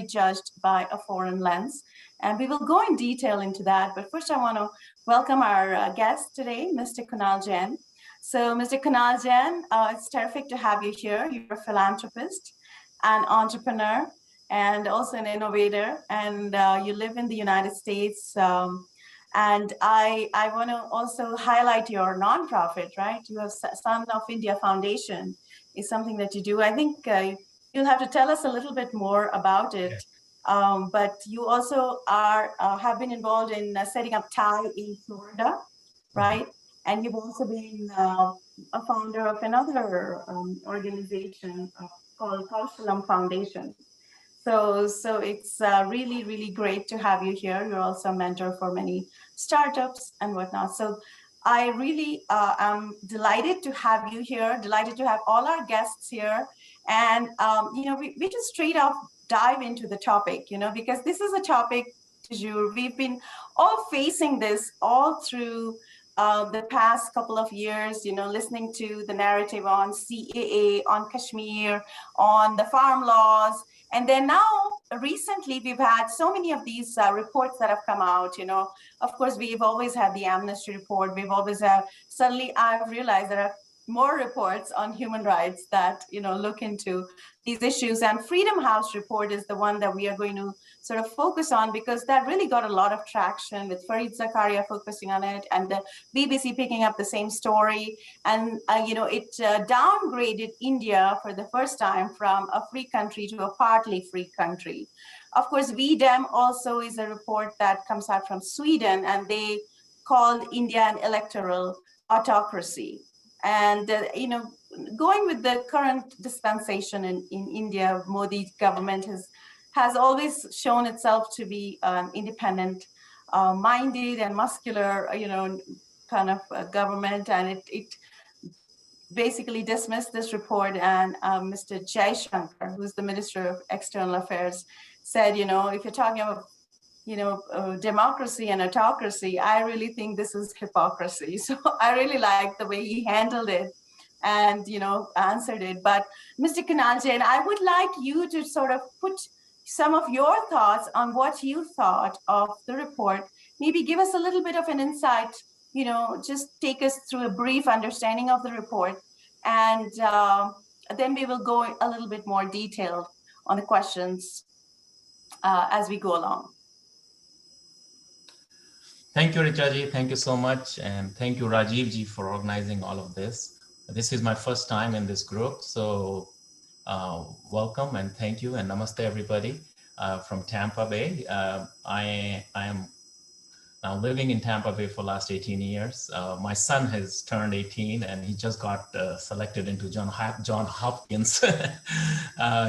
judged by a foreign lens. And we will go in detail into that. But first, I want to welcome our guest today, Mr. Kunal Jain. So, Mr. Kunal Jain, it's terrific to have you here. You're a philanthropist, an entrepreneur, and also an innovator. And you live in the United States. And I want to also highlight your nonprofit, right? You have Son of India Foundation is something that you do. I think you'll have to tell us a little bit more about it. But you also have been involved in setting up TIE in Florida, right? And you've also been a founder of another organization called Kausalam Foundation. So it's really, really great to have you here. You're also a mentor for many startups and whatnot. So I really am delighted to have you here, delighted to have all our guests here. And, we just straight up dive into the topic, because this is a topic, we've been all facing this all through the past couple of years, listening to the narrative on CAA, on Kashmir, on the farm laws. And then now, recently, we've had so many of these reports that have come out. Of course, we've always had the Amnesty report. We've always had, suddenly I've realized there are more reports on human rights that, look into these issues. And Freedom House report is the one that we are going to sort of focus on, because that really got a lot of traction, with Fareed Zakaria focusing on it and the BBC picking up the same story. And, it downgraded India for the first time from a free country to a partly free country. Of course, VDEM also is a report that comes out from Sweden, and they called India an electoral autocracy. And, going with the current dispensation in India, Modi government has always shown itself to be independent minded and muscular, kind of government. And it basically dismissed this report. And Mr. Jaishankar, who's the Minister of External Affairs, said, if you're talking about democracy and autocracy, I really think this is hypocrisy. So I really like the way he handled it and, answered it. But Mr. Kunal Jain, I would like you to sort of put some of your thoughts on what you thought of the report. Maybe give us a little bit of an insight, just take us through a brief understanding of the report. And then we will go a little bit more detailed on the questions as we go along. Thank you, Richa ji. Thank you so much. And thank you, Rajiv ji, for organizing all of this. This is my first time in this group. So welcome and thank you, and namaste, everybody from Tampa Bay. I am now living in Tampa Bay for the last 18 years. My son has turned 18 and he just got selected into John Hopkins.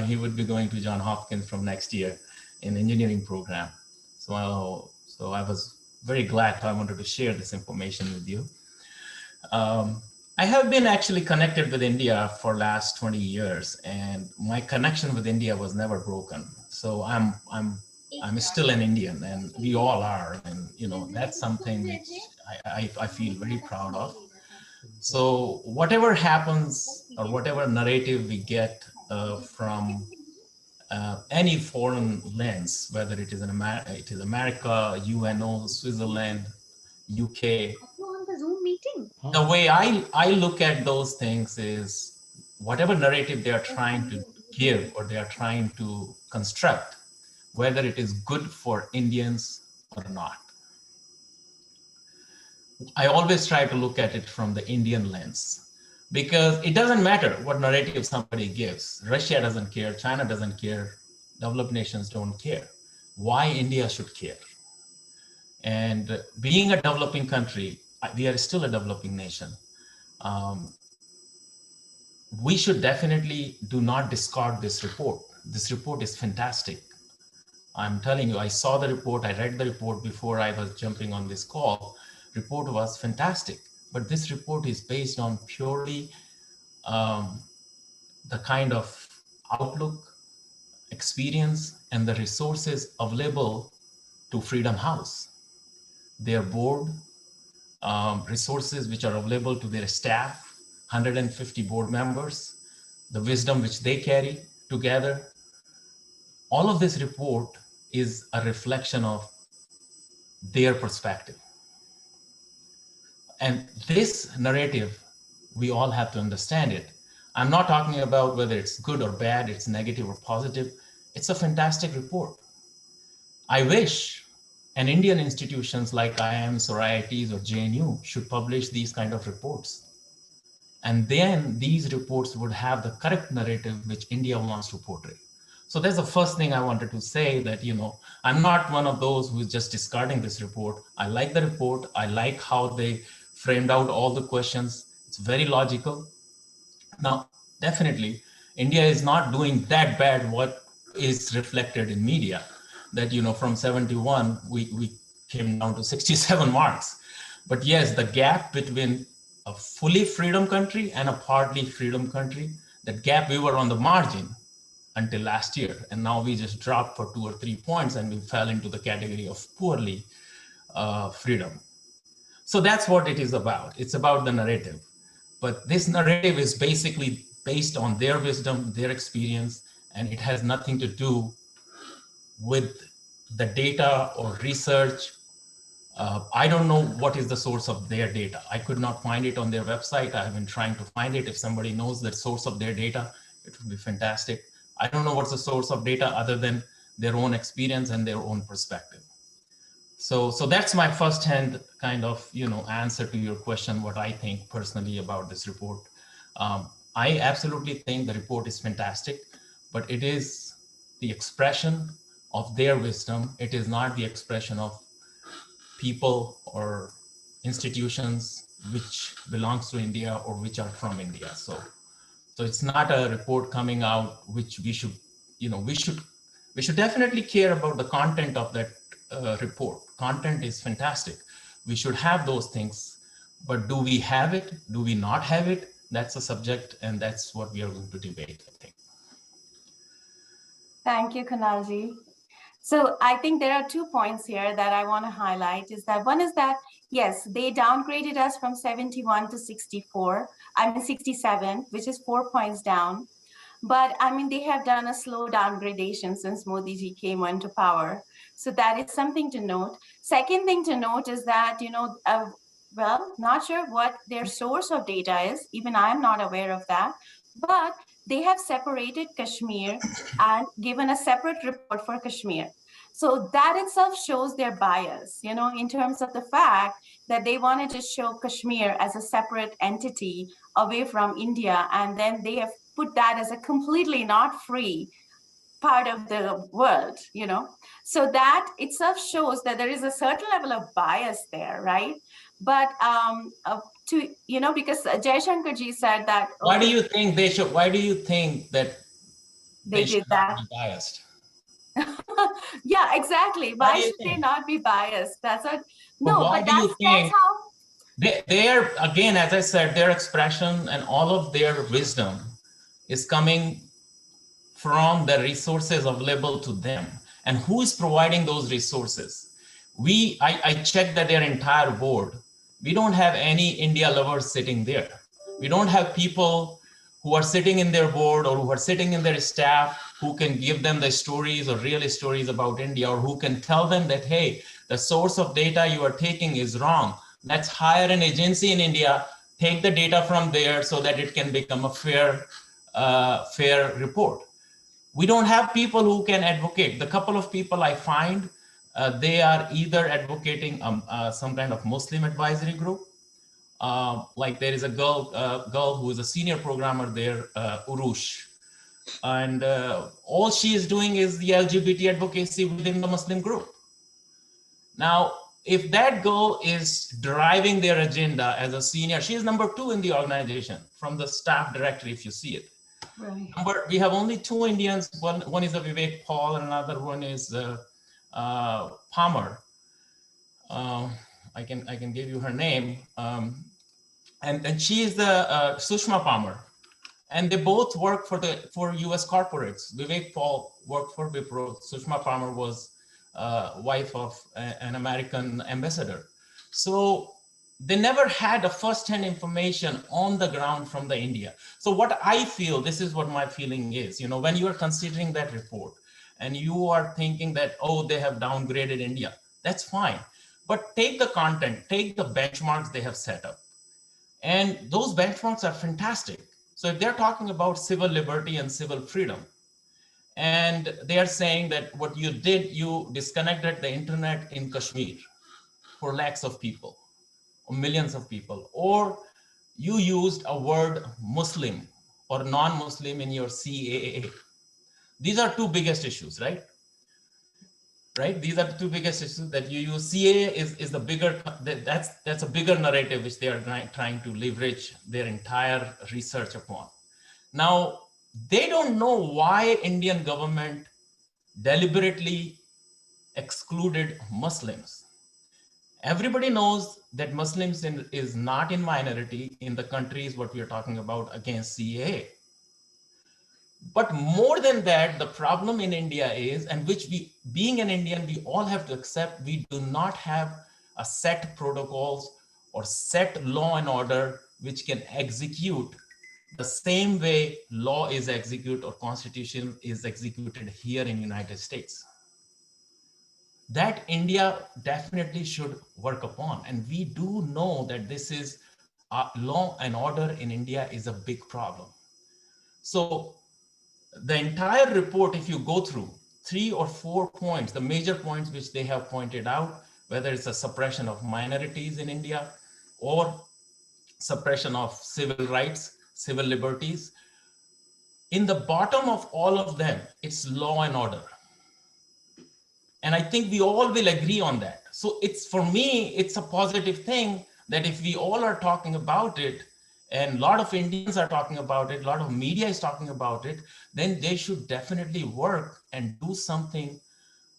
He would be going to John Hopkins from next year in engineering program. So I was very glad. I wanted to share this information with you. I have been actually connected with India for last 20 years, and my connection with India was never broken. So I'm still an Indian, and we all are, and that's something which I feel very proud of. So whatever happens or whatever narrative we get from any foreign lens, whether it is America, UNO, Switzerland, UK. The way I look at those things is whatever narrative they are trying to give or they are trying to construct, whether it is good for Indians or not. I always try to look at it from the Indian lens, because it doesn't matter what narrative somebody gives. Russia doesn't care, China doesn't care, developed nations don't care. Why India should care? And being a developing country, we are still a developing nation. We should definitely do not discard this report. This report is fantastic. I'm telling you, I saw the report, I read the report before I was jumping on this call. Report was fantastic, but this report is based on purely the kind of outlook, experience, and the resources available to Freedom House. Their board, resources which are available to their staff, 150 board members, the wisdom which they carry together, all of this report is a reflection of their perspective. And this narrative, we all have to understand it. I'm not talking about whether it's good or bad, it's negative or positive. It's a fantastic report. I wish an Indian institutions like IIMs or IITs or JNU should publish these kind of reports. And then these reports would have the correct narrative which India wants to portray. So that's the first thing I wanted to say, that, I'm not one of those who's just discarding this report. I like the report. I like how they framed out all the questions. It's very logical. Now, definitely, India is not doing that bad what is reflected in media, that, from 71, we came down to 67 marks. But yes, the gap between a fully freedom country and a partly freedom country, that gap, we were on the margin until last year. And now we just dropped for 2 or 3 points and we fell into the category of poorly freedom. So that's what it is about. It's about the narrative. But this narrative is basically based on their wisdom, their experience, and it has nothing to do with the data or research. I don't know what is the source of their data. I could not find it on their website. I have been trying to find it. If somebody knows the source of their data, it would be fantastic. I don't know what's the source of data other than their own experience and their own perspective. So that's my first-hand kind of, answer to your question, what I think personally about this report. I absolutely think the report is fantastic, but it is the expression of their wisdom. It is not the expression of people or institutions which belongs to India or which are from India. So it's not a report coming out which we should, we should definitely care about the content of that report. Content is fantastic. We should have those things, but do we have it? Do we not have it? That's a subject, and that's what we are going to debate, I think. Thank you, Kunalji. So I think there are 2 points here that I want to highlight. Is that one is that, yes, they downgraded us from 71 to 64, 67, which is 4 points down. But I mean, they have done a slow downgradation since Modi ji came into power. So that is something to note. Second thing to note is that, well, not sure what their source of data is. Even I'm not aware of that. But they have separated Kashmir and given a separate report for Kashmir. So that itself shows their bias, in terms of the fact that they wanted to show Kashmir as a separate entity away from India. And then they have put that as a completely not free part of the world, So that itself shows that there is a certain level of bias there, right? But because Jaishankar ji said that. Why do you think they should? Why do you think that they should not be biased? Yeah, exactly. Why should they not be biased? That's what. No, but that's how. They're, again, as I said, their expression and all of their wisdom is coming from the resources available to them. And who is providing those resources? I checked that their entire board. We don't have any India lovers sitting there. We don't have people who are sitting in their board or who are sitting in their staff who can give them the stories or real stories about India, or who can tell them that, hey, the source of data you are taking is wrong. Let's hire an agency in India, take the data from there so that it can become a fair report. We don't have people who can advocate. The couple of people I find, they are either advocating some kind of Muslim advisory group. Like there is a girl who is a senior programmer there, Urush. And all she is doing is the LGBT advocacy within the Muslim group. Now, if that girl is driving their agenda as a senior, she is number 2 in the organization from the staff directory, if you see it. Right. We have only 2 Indians. One is a Vivek Paul, and another one is Palmer. I can give you her name. And she is the Sushma Palmer. And they both work for US corporates. Vivek Paul worked for Wipro. Sushma Palmer was wife of an American ambassador. So they never had a first-hand information on the ground from the India. So what I feel, this is what my feeling is, when you are considering that report, and you are thinking that, oh, they have downgraded India. That's fine. But take the content, take the benchmarks they have set up. And those benchmarks are fantastic. So if they're talking about civil liberty and civil freedom, and they are saying that what you did, you disconnected the internet in Kashmir for lakhs of people or millions of people, or you used a word Muslim or non-Muslim in your CAA. These are two biggest issues, right? Right? These are the two biggest issues that you use. CAA is the bigger, that's a bigger narrative which they are trying to leverage their entire research upon. Now, they don't know why Indian government deliberately excluded Muslims. Everybody knows that Muslims is not in minority in the countries what we are talking about against CAA. But more than that, the problem in India is, and which we, being an Indian, we all have to accept, we do not have a set protocols or set law and order which can execute the same way law is executed or constitution is executed here in United States. That India definitely should work upon. And we do know that this is law and order in India is a big problem. So the entire report, if you go through 3 or 4 points, the major points which they have pointed out, whether it's a suppression of minorities in India or suppression of civil rights, civil liberties, in the bottom of all of them, it's law and order. And I think we all will agree on that. So it's, for me, it's a positive thing that if we all are talking about it, and a lot of Indians are talking about it, a lot of media is talking about it, then they should definitely work and do something.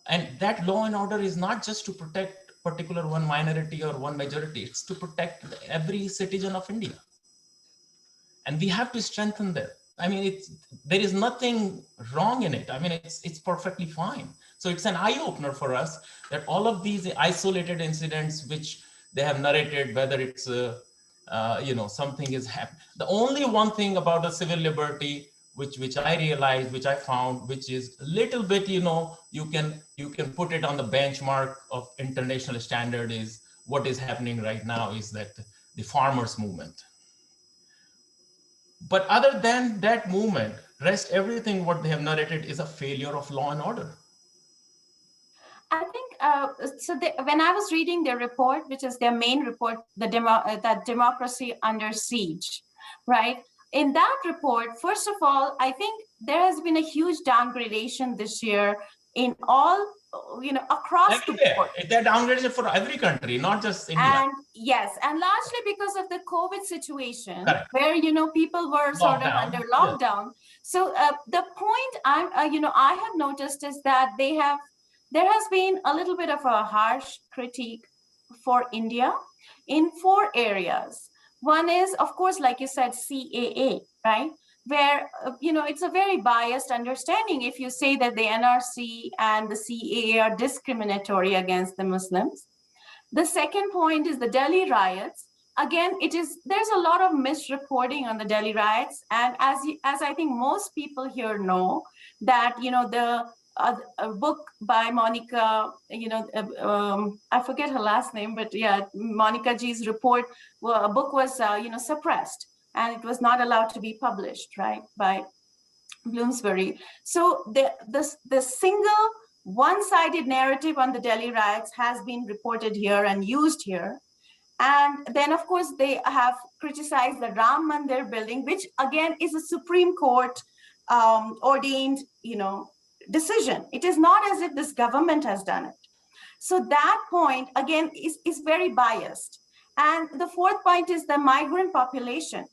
And that law and order is not just to protect particular one minority or one majority, it's to protect every citizen of India. And we have to strengthen that. I mean, there is nothing wrong in it. I mean, it's perfectly fine. So it's an eye opener for us that all of these isolated incidents which they have narrated, whether it's something is happening. The only one thing about the civil liberty which I realized, which I found, which is a little bit, you can put it on the benchmark of international standard, is what is happening right now is that the farmers movement. But other than that movement, rest everything what they have narrated is a failure of law and order. I think when I was reading their report, which is their main report, that democracy under siege, right? In that report, first of all, I think there has been a huge downgradation this year in all, across the board. That downgradation for every country, not just India. And yes, and largely because of the COVID situation, correct, where people were sort of under lockdown. Yes. So the point I have noticed is that there has been a little bit of a harsh critique for India in 4 areas. One is, of course, like you said, CAA, right? Where, it's a very biased understanding if you say that the NRC and the CAA are discriminatory against the Muslims. The second point is the Delhi riots. Again, there's a lot of misreporting on the Delhi riots. And as I think most people here know, that, a book by Monica, I forget her last name, but yeah, Monica G's report, a book was, suppressed, and it was not allowed to be published, right, by Bloomsbury. So the single one-sided narrative on the Delhi riots has been reported here and used here. And then, of course, they have criticized the Ram Mandir building, which again is a Supreme Court ordained, decision. It is not as if this government has done it. So that point, again, is very biased. And the fourth point is the migrant population,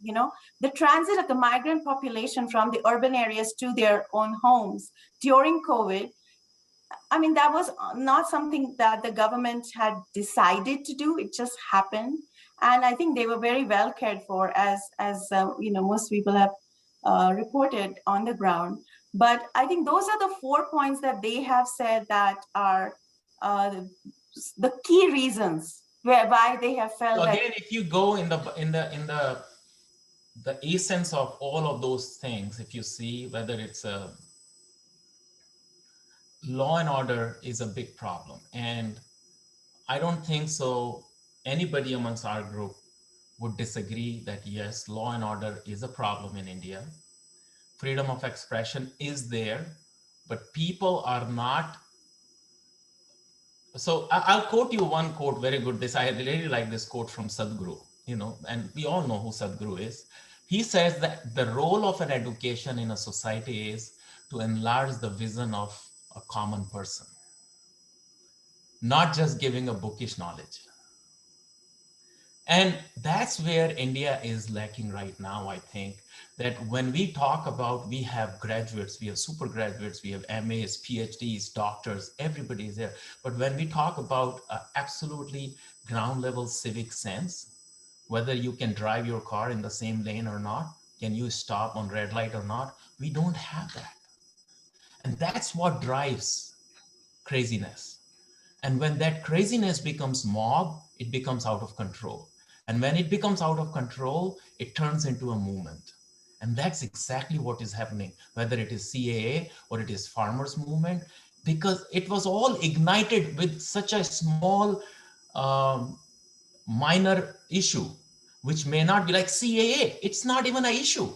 the transit of the migrant population from the urban areas to their own homes during COVID. I mean, that was not something that the government had decided to do. It just happened. And I think they were very well cared for, as most people have reported on the ground. But I think those are the 4 points that they have said that are the key reasons why they have felt. So again, if you go in the essence of all of those things, if you see whether it's law and order is a big problem. And I don't think so anybody amongst our group would disagree that yes, law and order is a problem in India. Freedom of expression is there, but people are not. So I'll quote you one quote, very good. This, I really like this quote from Sadhguru, and we all know who Sadhguru is. He says that the role of an education in a society is to enlarge the vision of a common person, not just giving a bookish knowledge. And that's where India is lacking right now. I think that when we talk about, we have graduates, we have super graduates, we have MAs, PhDs, doctors, everybody is there. But when we talk about absolutely ground level civic sense, whether you can drive your car in the same lane or not, can you stop on red light or not, we don't have that. And that's what drives craziness. And when that craziness becomes mob, it becomes out of control. And when it becomes out of control, it turns into a movement. And that's exactly what is happening, whether it is CAA or it is farmers movement, because it was all ignited with such a small, minor issue, which may not be like CAA. It's not even an issue.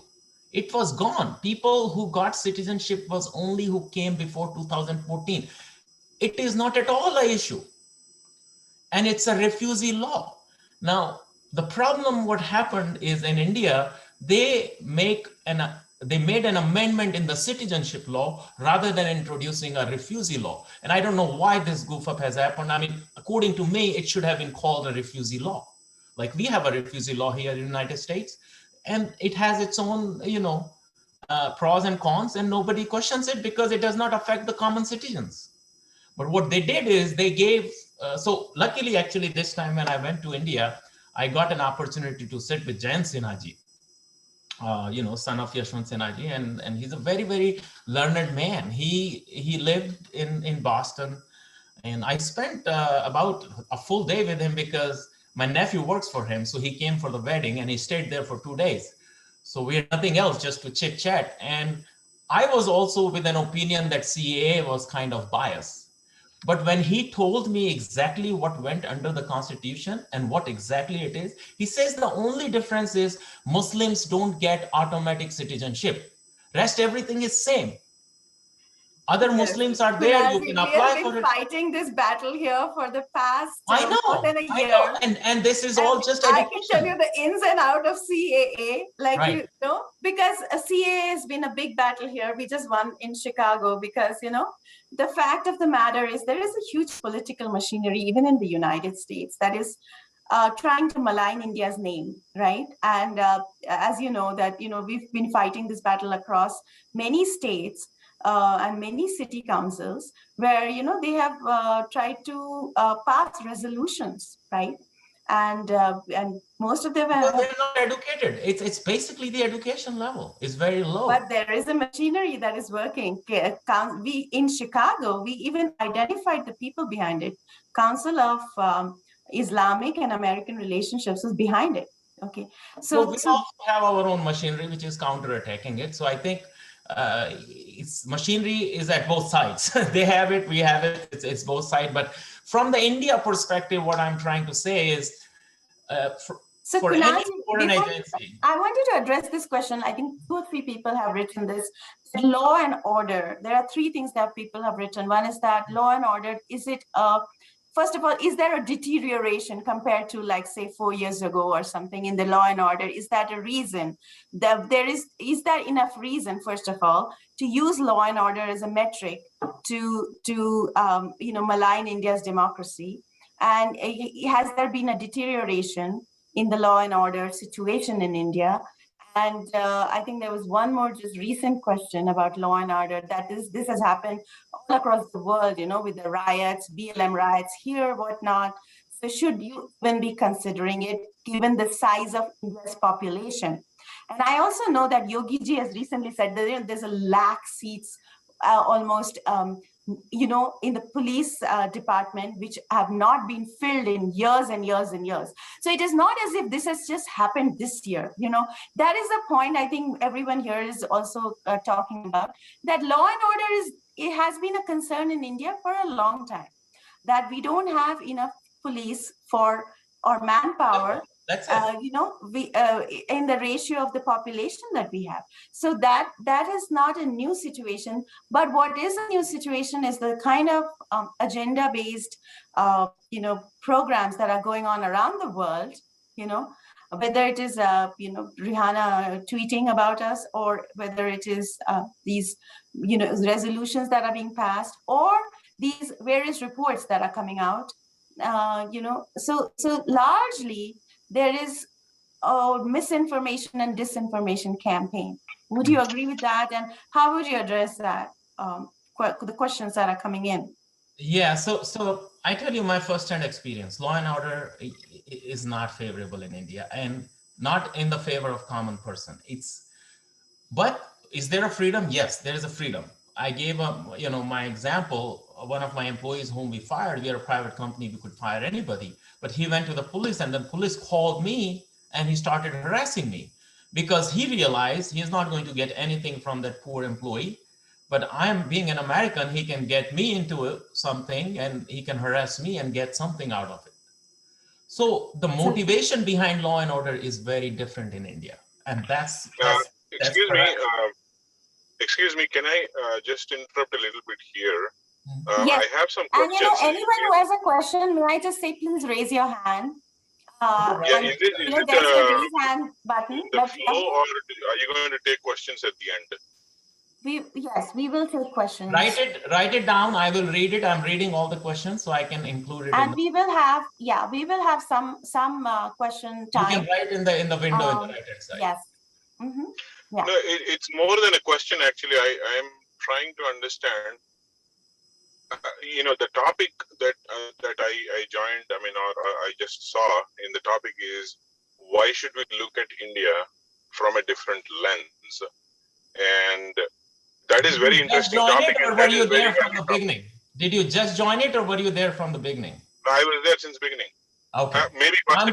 It was gone. People who got citizenship was only who came before 2014. It is not at all an issue. And it's a refugee law. Now, the problem, what happened is in India, they made an amendment in the citizenship law rather than introducing a refugee law. And I don't know why this goof up has happened. I mean, according to me, it should have been called a refugee law. Like we have a refugee law here in the United States, and it has its own, pros and cons, and nobody questions it because it does not affect the common citizens. But what they did is they gave, so luckily, actually, this time when I went to India, I got an opportunity to sit with Jain Sinhaji, son of Yashwant Sinhaji, and he's a very, very learned man. He lived in Boston, and I spent about a full day with him because my nephew works for him. So he came for the wedding and he stayed there for 2 days. So we had nothing else just to chit chat. And I was also with an opinion that CAA was kind of biased. But when he told me exactly what went under the Constitution and what exactly it is, he says the only difference is Muslims don't get automatic citizenship. Rest everything is same. Other Yes. Muslims are there, you Kunalji, can we have apply been for it. fighting this battle here for the past I more know, than a I year. know. And this is all just I can tell you education. the ins and out of CAA, like, Right. because CAA has been a big battle here. We just won in Chicago because, the fact of the matter is there is a huge political machinery, even in the United States, that is trying to malign India's name, right? And as you know, that, we've been fighting this battle across many states and many city councils where, they have tried to pass resolutions, right? And most of them Because have, they're not educated. It's basically the education level is very low. but there is a machinery that is working. We in Chicago, we even identified the people behind it. Council of Islamic and American Relationships is behind it. Okay, So we also have our own machinery which is counter-attacking it. So I think machinery is at both sides. They have it, we have it. It's both sides. But from the India perspective, what I'm trying to say is, so for Kunal, any foreign agency, I wanted to address this question. I think 2 or 3 people have written this. Law and order. There are 3 things that people have written. One is that law and order, is it first of all, is there a deterioration compared to, like, say, 4 years ago or something in the law and order? Is that a reason? That is there enough reason, first of all, to use law and order as a metric to malign India's democracy? And has there been a deterioration in the law and order situation in India? And I think there was one more just recent question about law and order, that is, this has happened all across the world, with the riots, BLM riots here, whatnot. So should you even be considering it, given the size of India's population? And I also know that Yogi ji has recently said that there's a lakh seats almost in the police department, which have not been filled in years and years and years. So it is not as if this has just happened this year. That is the point I think everyone here is also talking about, that law and order is it has been a concern in India for a long time that we don't have enough police for or manpower, That's it. we in the ratio of the population that we have. So that is not a new situation. But what is a new situation is the kind of agenda-based, programs that are going on around the world. You know, whether it is Rihanna tweeting about us, or whether it is these resolutions that are being passed, or these various reports that are coming out. So largely there is a misinformation and disinformation campaign. Would you agree with that? And how would you address that? The questions that are coming in. Yeah, so I tell you my first-hand experience. Law and order is not favorable in India, and not in the favor of common person. But is there a freedom? Yes, there is a freedom. I gave my example. One of my employees whom we fired, we are a private company, we could fire anybody. But he went to the police, and then police called me and he started harassing me because he realized he's not going to get anything from that poor employee. But I'm being an American, he can get me into something and he can harass me and get something out of it. So the motivation behind law and order is very different in India. And that's excuse me, correct. excuse me, can I just interrupt a little bit here? Yes. I have some And questions. anyone who has a question, may I just say, please raise your hand. Yeah, and, is it there's a raise hand button. the flow, or are you going to take questions at the end? Yes, we will take questions. Write it down. I will read it. I'm reading all the questions so I can include it. And we will have some question time. You can write in the window in the right-hand side. Yes. Mm-hmm. Yeah. No, it's more than a question. Actually, I am trying to understand. The topic that I joined. I mean, or I just saw in the topic is why should we look at India from a different lens? And that is very interesting topic. Or were you there from the beginning? Did you just join it, or were you there from the beginning? I was there since the beginning. Okay. Maybe I'm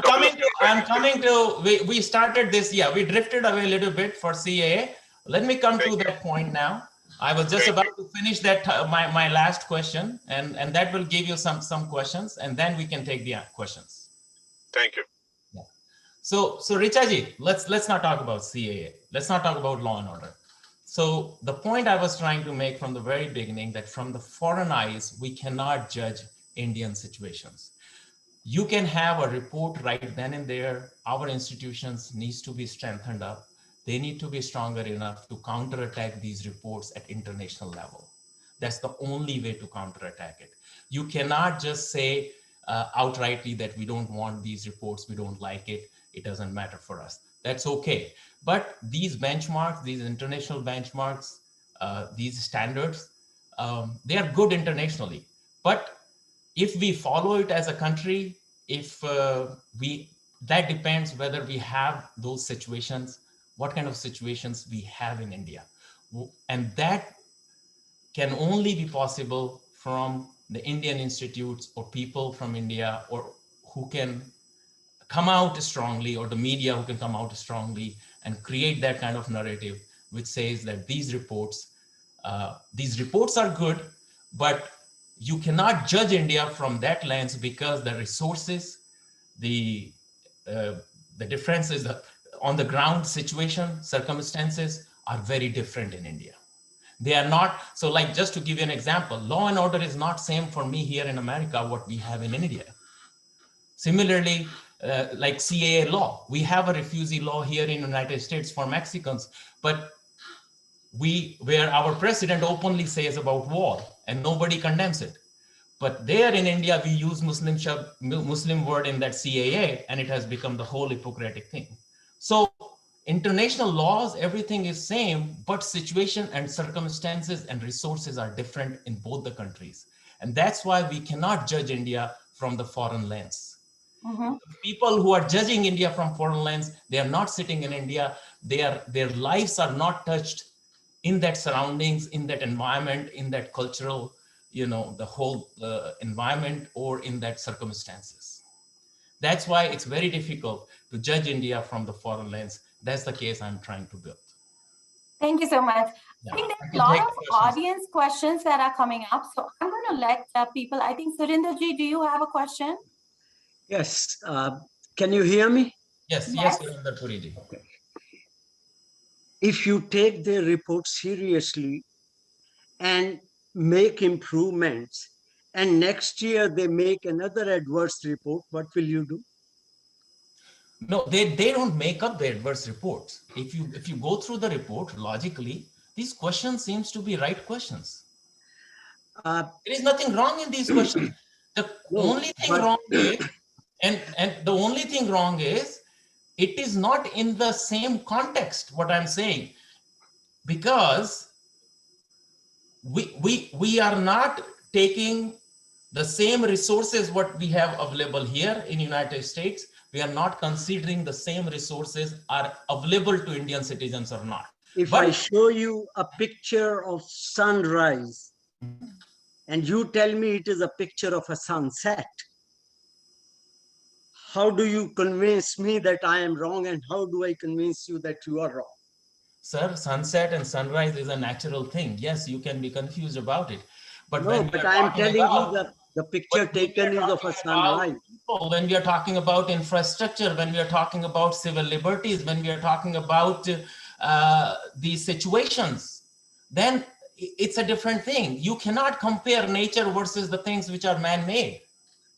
coming to. We started this. Yeah, we drifted away a little bit for CAA. Let me come to that point now. I was just about to finish that my last question, and that will give you some questions, and then we can take the questions. Thank you. Yeah. So Richaji, let's not talk about CAA. Let's not talk about law and order. So the point I was trying to make from the very beginning, that from the foreign eyes, we cannot judge Indian situations. You can have a report right then and there. Our institutions needs to be strengthened up. They need to be stronger enough to counterattack these reports at international level. That's the only way to counterattack it. You cannot just say outrightly that we don't want these reports, we don't like it, it doesn't matter for us. That's okay. But these benchmarks, these international benchmarks, these standards, they are good internationally. But if we follow it as a country, that depends whether we have those situations, what kind of situations we have in India. And that can only be possible from the Indian institutes or people from India, or who can come out strongly, or the media who can come out strongly and create that kind of narrative, which says that these reports are good, but you cannot judge India from that lens, because the resources, the differences on the ground situation, circumstances are very different in India. They are not, so like, just to give you an example, law and order is not same for me here in America, what we have in India. Similarly, like CAA law, we have a refugee law here in the United States for Mexicans, but where our president openly says about war and nobody condemns it. But there in India, we use Muslim word in that CAA, and it has become the whole Hippocratic thing. So international laws, everything is same, but situation and circumstances and resources are different in both the countries. And that's why we cannot judge India from the foreign lens. Mm-hmm. People who are judging India from foreign lens, they are not sitting in India. Their lives are not touched in that surroundings, in that environment, in that cultural, the whole environment, or in that circumstances. That's why it's very difficult to judge India from the foreign lens. That's the case I'm trying to build. Thank you so much. Yeah, I think I there's a can lot take of the questions. audience questions that are coming up. So I'm going to let people, I think Surinderji, do you have a question? Yes. Can you hear me? Yes, Yes. Surinder Puriji. Okay. If you take their report seriously and make improvements, and next year they make another adverse report, what will you do? No, they don't make up the adverse reports. If you go through the report logically, these questions seems to be right questions. Uh, There is nothing wrong in these questions. The no, only thing but wrong is, and the only thing wrong is, it is not in the same context, what I'm saying, because we are not taking the same resources what we have available here in United States. We are not considering the same resources are available to Indian citizens or not. if I But show you a picture of sunrise and you tell me it is a picture of a sunset, how do you convince me that I am wrong, and how do I convince you that you are wrong? sir, sunset and sunrise is a natural thing. Yes, you can be confused about it. But No, when we but are I am talking telling you about that the But picture when we taken are is of a talking about sunrise. people, when we are talking about infrastructure, when we are talking about civil liberties, when we are talking about these situations, then it's a different thing. You cannot compare nature versus the things which are man-made.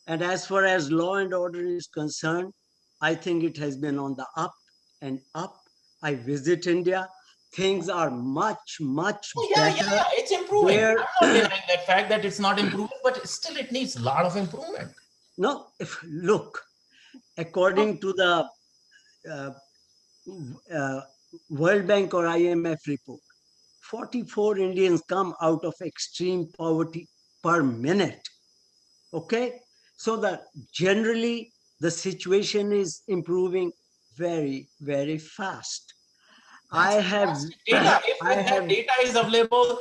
And as far as law and order is concerned, I think it has been on the up and up. I visit India. Things are much, much Oh, better it's improving. there. I'm not denying that fact that it's not improving, but still it needs a lot of improvement. No, if look, according to the uh, uh, World Bank or IMF report, 44 Indians come out of extreme poverty per minute. Okay, so that generally the situation is improving very, very fast. I That's have fantastic data. I If that have data is available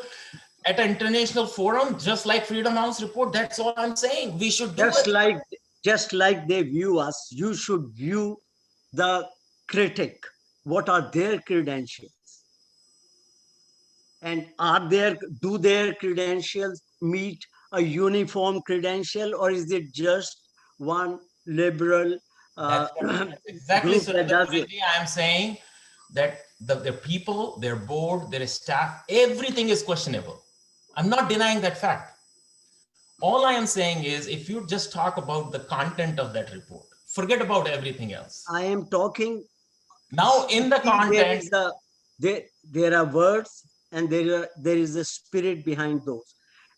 at an international forum, just like Freedom House report, that's all I'm saying. We should do just it. like just like they view us, you should view the critic. What are their credentials? And are there do their credentials meet a uniform credential, or is it just one liberal That's exactly, group that Surinder does it? Puriji, I am saying that the people, their board, their staff, everything is questionable. I'm not denying that fact. All I am saying is, if you just talk about the content of that report, forget about everything else. I am talking. Now, in the See, content, there are words and there is a spirit behind those.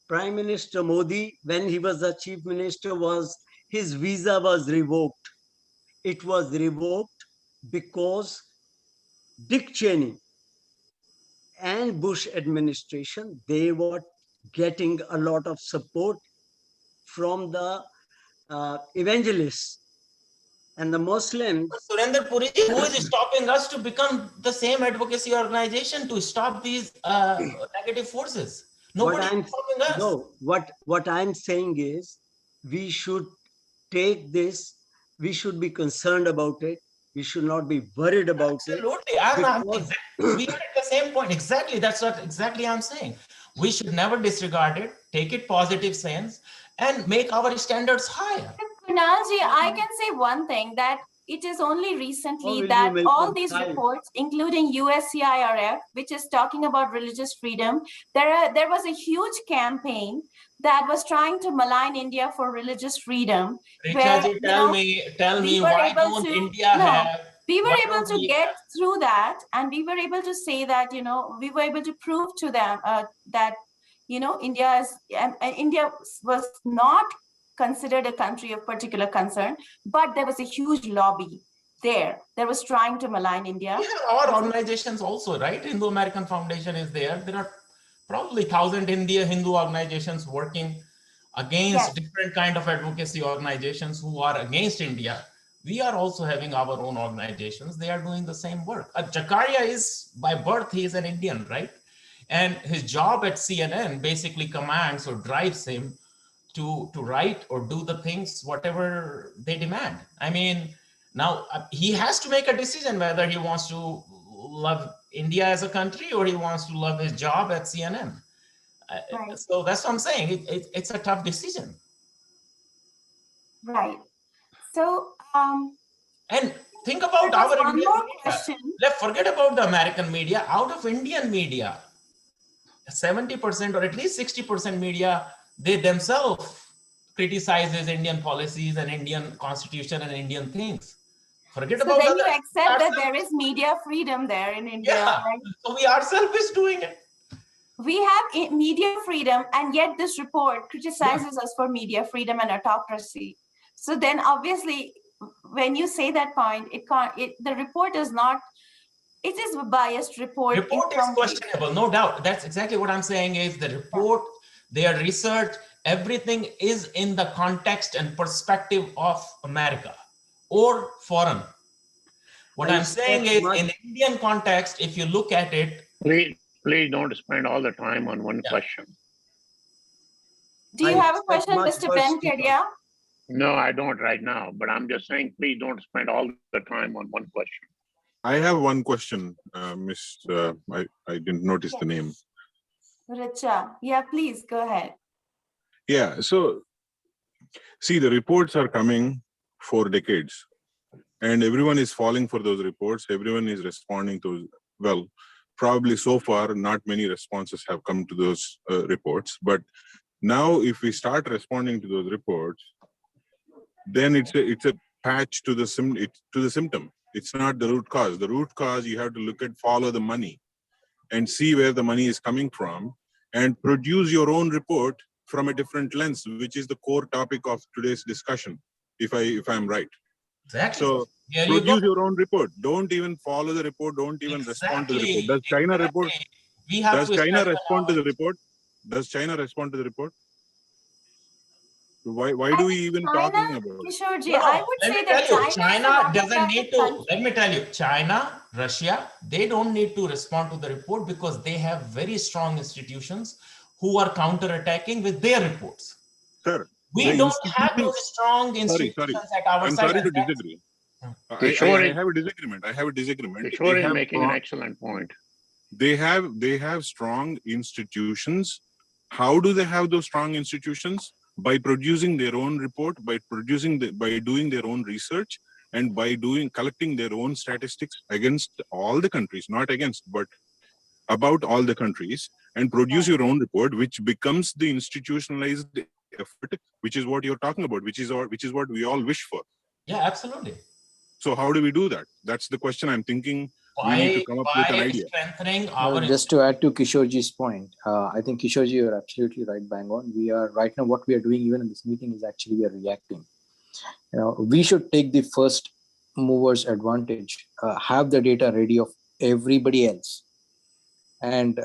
Prime Minister Modi, when he was the chief minister, his visa was revoked. It was revoked because Dick Cheney and Bush administration, they were getting a lot of support from the evangelists and the Muslims. Surinder Puriji, who is stopping us to become the same advocacy organization to stop these negative forces? What Nobody is I'm stopping us. no, what I'm saying is we should take this, we should be concerned about it, we should not be worried about it, Absolutely. I'm because we are at the same point. Exactly. That's what exactly I'm saying. We should never disregard it, take it positive sense, and make our standards higher. Kunalji, I can say one thing, that it is only how recently will you that make all them these high? reports, including USCIRF, which is talking about religious freedom, there was a huge campaign that was trying to malign India for religious freedom, where Richa ji, tell we me, were why able don't to India no, have, we were why able don't to we get have, through that, and we were able to say that we were able to prove to them that India was not considered a country of particular concern, but there was a huge lobby there that was trying to malign we India. have our organizations also, right? Hindu American Foundation is there. There are probably 1,000 India Hindu organizations working Yes. against different kind of advocacy organizations who are against India. We are also having our own organizations. They are doing the same work. Jakaria is by birth, he is an Indian, right? And his job at CNN basically commands or drives him to write or do the things whatever they demand. I mean, now he has to make a decision whether he wants to love India as a country, or he wants to love his job at CNN. Right. So that's what I'm saying. It's a tough decision. Right. So And think there about was our one Indian more media. question. Let's forget about the American media. Out of Indian media, 70% or at least 60% media, they themselves criticizes Indian policies and Indian constitution and Indian things. Forget So about then you others. accept that there is media freedom there in India, Yeah, right? so we ourselves is doing it. We have media freedom, and yet this report Yeah. criticizes us for media freedom and autocracy. So then obviously, when you say that point, it can't, the report is not, it is a biased report in Report is some way. questionable, no doubt. That's exactly what I'm saying is the report, their research, everything is in the context and perspective of America or foreign. What I'm It's saying that is much. in Indian context, if you look at it, Please don't spend all the time on one yeah. question. Do I you have a expect question, much Mr. worse, Ben Deepak. Kedia? No, I don't right now, but I'm just saying, please don't spend all the time on one question. I have one question, Miss. I didn't notice the name. Richa, yeah, please go ahead. Yeah. So, see, the reports are coming for decades, and everyone is falling for those reports. Everyone is responding to. Well, probably so far, not many responses have come to those reports. But now, if we start responding to those reports, then it's a patch to the symptom. It's not the root cause. The root cause, you have to look at, follow the money and see where the money is coming from and produce your own report from a different lens, which is the core topic of today's discussion, if I'm right. Exactly. So Here you produce go. your own report. Don't even follow the report. Don't even respond to the report. Does China report? We have Does to China strengthen respond to our- the report? Does China respond to the report? Why I do we think even China, talking about it? Kishorji, No, I would let say me that tell you, China is a China doesn't need democratic to, country. let me tell you, China, Russia, they don't need to respond to the report because they have very strong institutions who are counter-attacking with their reports. Sir, We the don't have institution, those strong institutions at our I'm side. sorry to and that's- disagree. I Kishore, have a disagreement. I have a disagreement. Kishore is making an excellent point. They have strong institutions. How do they have those strong institutions? By producing their own report, by doing their own research, and by collecting their own statistics against all the countries, not against, but about all the countries, and produce your own report, which becomes the institutionalized effort, which is what you're talking about, which is what we all wish for. Yeah, absolutely. So how do we do that? That's the question I'm thinking. We need to come up with an idea. Strengthening our Just to add to Kishorji's point, I think Kishorji, you're absolutely right, bang on. We are right now, what we are doing even in this meeting is actually we are reacting. We should take the first movers advantage, have the data ready of everybody else. And,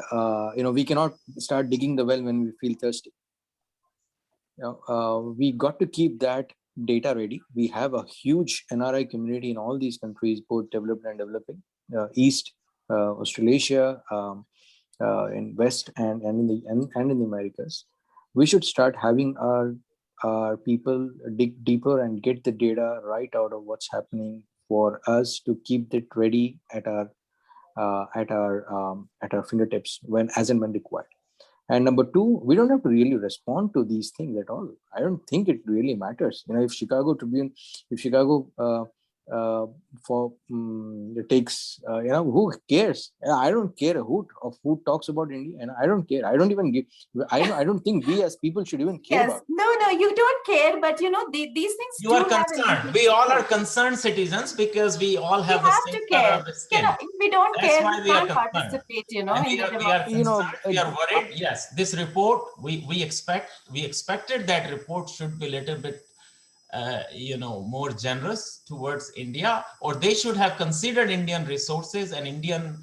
we cannot start digging the well when we feel thirsty. We got to keep that data ready. We have a huge NRI community in all these countries, both developed and developing, East, Australasia, in West and in the Americas. We should start having our people dig deeper and get the data right out of what's happening for us to keep it ready at our fingertips as and when required. And number two, we don't have to really respond to these things at all. I don't think it really matters. If Chicago takes, who cares? I don't care who talks about India, and I don't care. I don't even give. I don't think we as people should even care about it. No, you don't care, but these things You are concerned. We all are concerned citizens because we all have the same color of the skin. If we don't That's care, why we we are can't concerned. participate, And we are concerned, we are worried. Yes, this report, we expected that report should be a little bit more generous towards India, or they should have considered Indian resources and Indian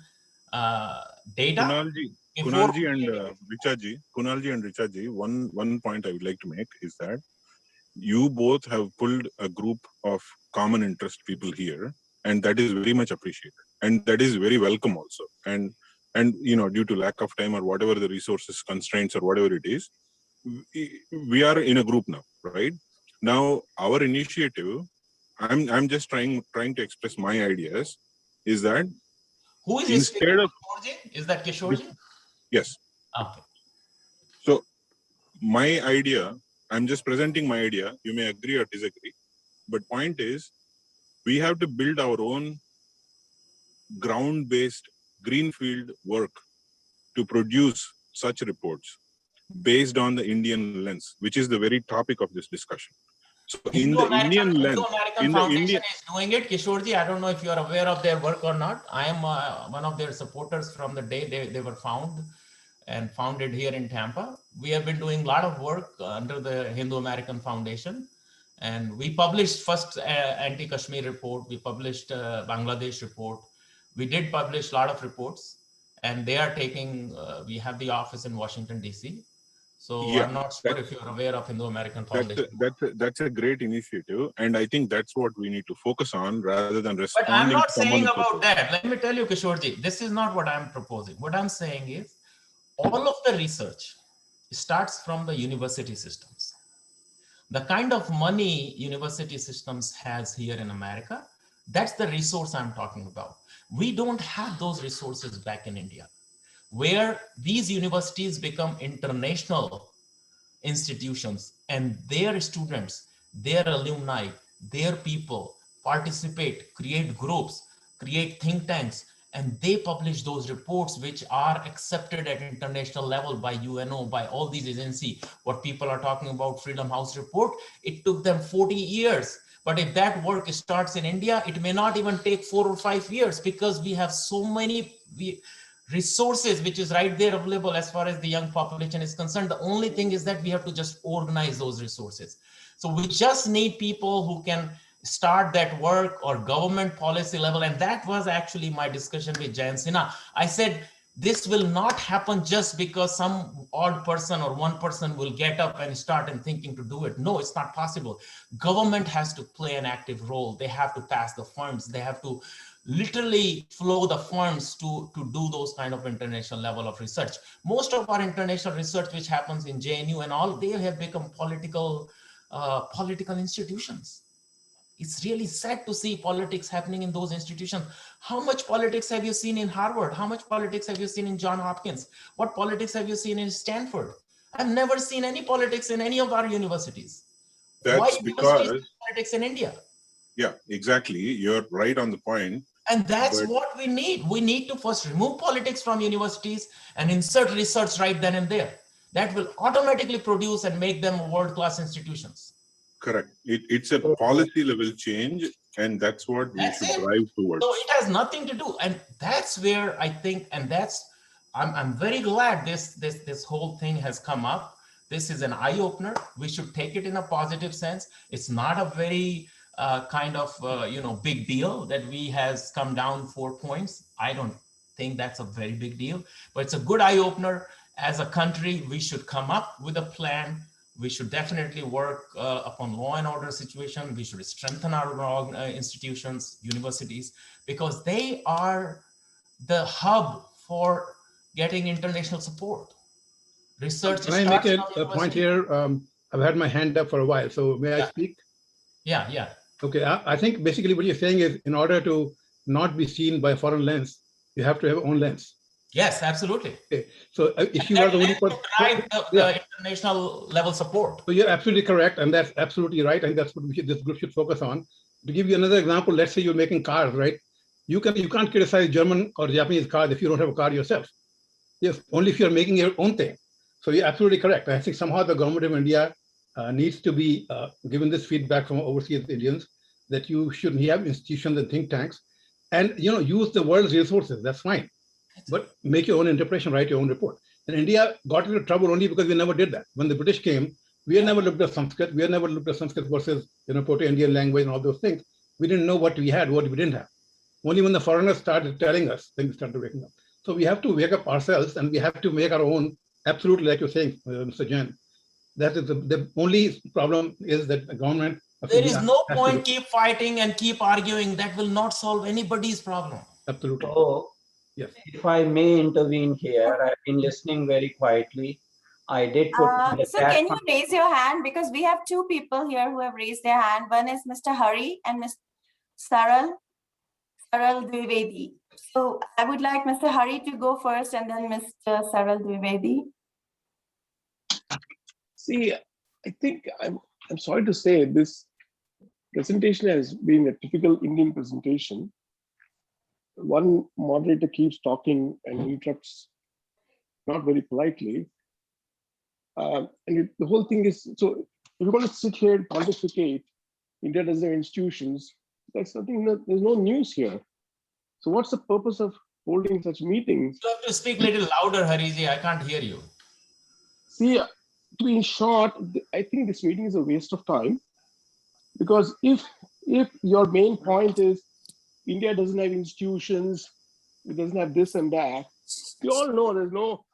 data. Kunalji and Richaji, one point I would like to make is that you both have pulled a group of common interest people here, and that is very much appreciated, and that is very welcome also. And due to lack of time or whatever the resources constraints or whatever it is, we are in a group now, right? Now our initiative, I'm just trying to express my ideas, is that Who is Instead of Kishorji? Is that Kishorji? yes. Okay. So my idea, I'm just presenting my idea. You may agree or disagree, but point is, we have to build our own ground-based greenfield work to produce such reports based on the Indian lens, which is the very topic of this discussion. So in the Indian lens, Hindu-American Foundation is doing it. Kishorji, I don't know if you are aware of their work or not. I am one of their supporters from the day they were founded here in Tampa. We have been doing a lot of work under the Hindu-American Foundation. And we published first anti-Kashmir report. We published Bangladesh report. We did publish a lot of reports. And they are taking, we have the office in Washington, D.C. So yeah, I'm not sure if you're aware of Hindu-American Foundation. That's a great initiative. And I think that's what we need to focus on rather than responding. But I'm not to someone saying about that. Let me tell you, Kishorji, this is not what I'm proposing. What I'm saying is all of the research starts from the university systems. The kind of money university systems has here in America, that's the resource I'm talking about. We don't have those resources back in India, where these universities become international institutions and their students, their alumni, their people participate, create groups, create think tanks, and they publish those reports which are accepted at international level by UNO, by all these agencies. What people are talking about Freedom House report, it took them 40 years. But if that work starts in India, it may not even take 4 or 5 years because we have so many resources which is right there available as far as the young population is concerned. The only thing is that we have to just organize those resources. So we just need people who can start that work or government policy level. And that was actually my discussion with Jain Sinha. I said, this will not happen just because some odd person or one person will get up and start and thinking to do it. No, it's not possible. Government has to play an active role. They have to pass the funds. They have to literally flow the funds to do those kind of international level of research. Most of our international research, which happens in JNU and all, they have become political institutions. It's really sad to see politics happening in those institutions. How much politics have you seen in Harvard? How much politics have you seen in Johns Hopkins? What politics have you seen in Stanford? I've never seen any politics in any of our universities. Why because politics in India? Yeah, exactly. You're right on the point. And that's what we need. We need to first remove politics from universities and insert research right then and there. That will automatically produce and make them world-class institutions. Correct. It's a policy level change, and that's what we should drive towards. So it has nothing to do, and that's where I think, and that's, I'm very glad this whole thing has come up. This is an eye-opener. We should take it in a positive sense. It's not a very kind of big deal that we has come down 4 points. I don't think that's a very big deal, but it's a good eye-opener. As a country, we should come up with a plan. We should definitely work upon law and order situation. We should strengthen our institutions, universities, because they are the hub for getting international support. Research. Can I make a point here? I've had my hand up for a while, so may I speak? Yeah. Okay, I think basically what you're saying is in order to not be seen by a foreign lens, you have to have your own lens. Yes, absolutely. Okay. So if you are the only person, drive the international level support. So you're absolutely correct, and that's absolutely right, and that's what this group should focus on. To give you another example, let's say you're making cars, right? You can't criticize German or Japanese cars if you don't have a car yourself. Yes, only if you're making your own thing. So you're absolutely correct. I think somehow the government of India needs to be given this feedback from overseas Indians that you should have institutions and think tanks, and use the world's resources. That's fine. But make your own interpretation, write your own report. And India got into trouble only because we never did that. When the British came, we had never looked at Sanskrit. We had never looked at Sanskrit versus, Proto-Indian language and all those things. We didn't know what we had, what we didn't have. Only when the foreigners started telling us, things started waking up. So we have to wake up ourselves, and we have to make our own, absolutely, like you're saying, Mr. Jain. That is the only problem is that the government of There India is no point keep fighting and keep arguing. That will not solve anybody's problem. Absolutely. So, yes. If I may intervene here, I've been listening very quietly. I did put so can you raise your hand, because we have 2 people here who have raised their hand. One is Mr. Hari and Ms. Saral Dwivedi. So I would like Mr. Hari to go first and then Mr. Saral Dwivedi. See, I think I'm sorry to say this presentation has been a typical Indian presentation. One moderator keeps talking and interrupts not very politely. The whole thing is, so if you're going to sit here and pontificate, India doesn't have institutions, that's nothing, there's no news here. So what's the purpose of holding such meetings? You have to speak a little louder, Hariji. I can't hear you. See, to be in short, I think this meeting is a waste of time, because if your main point is India doesn't have institutions, it doesn't have this and that, we all know there's no.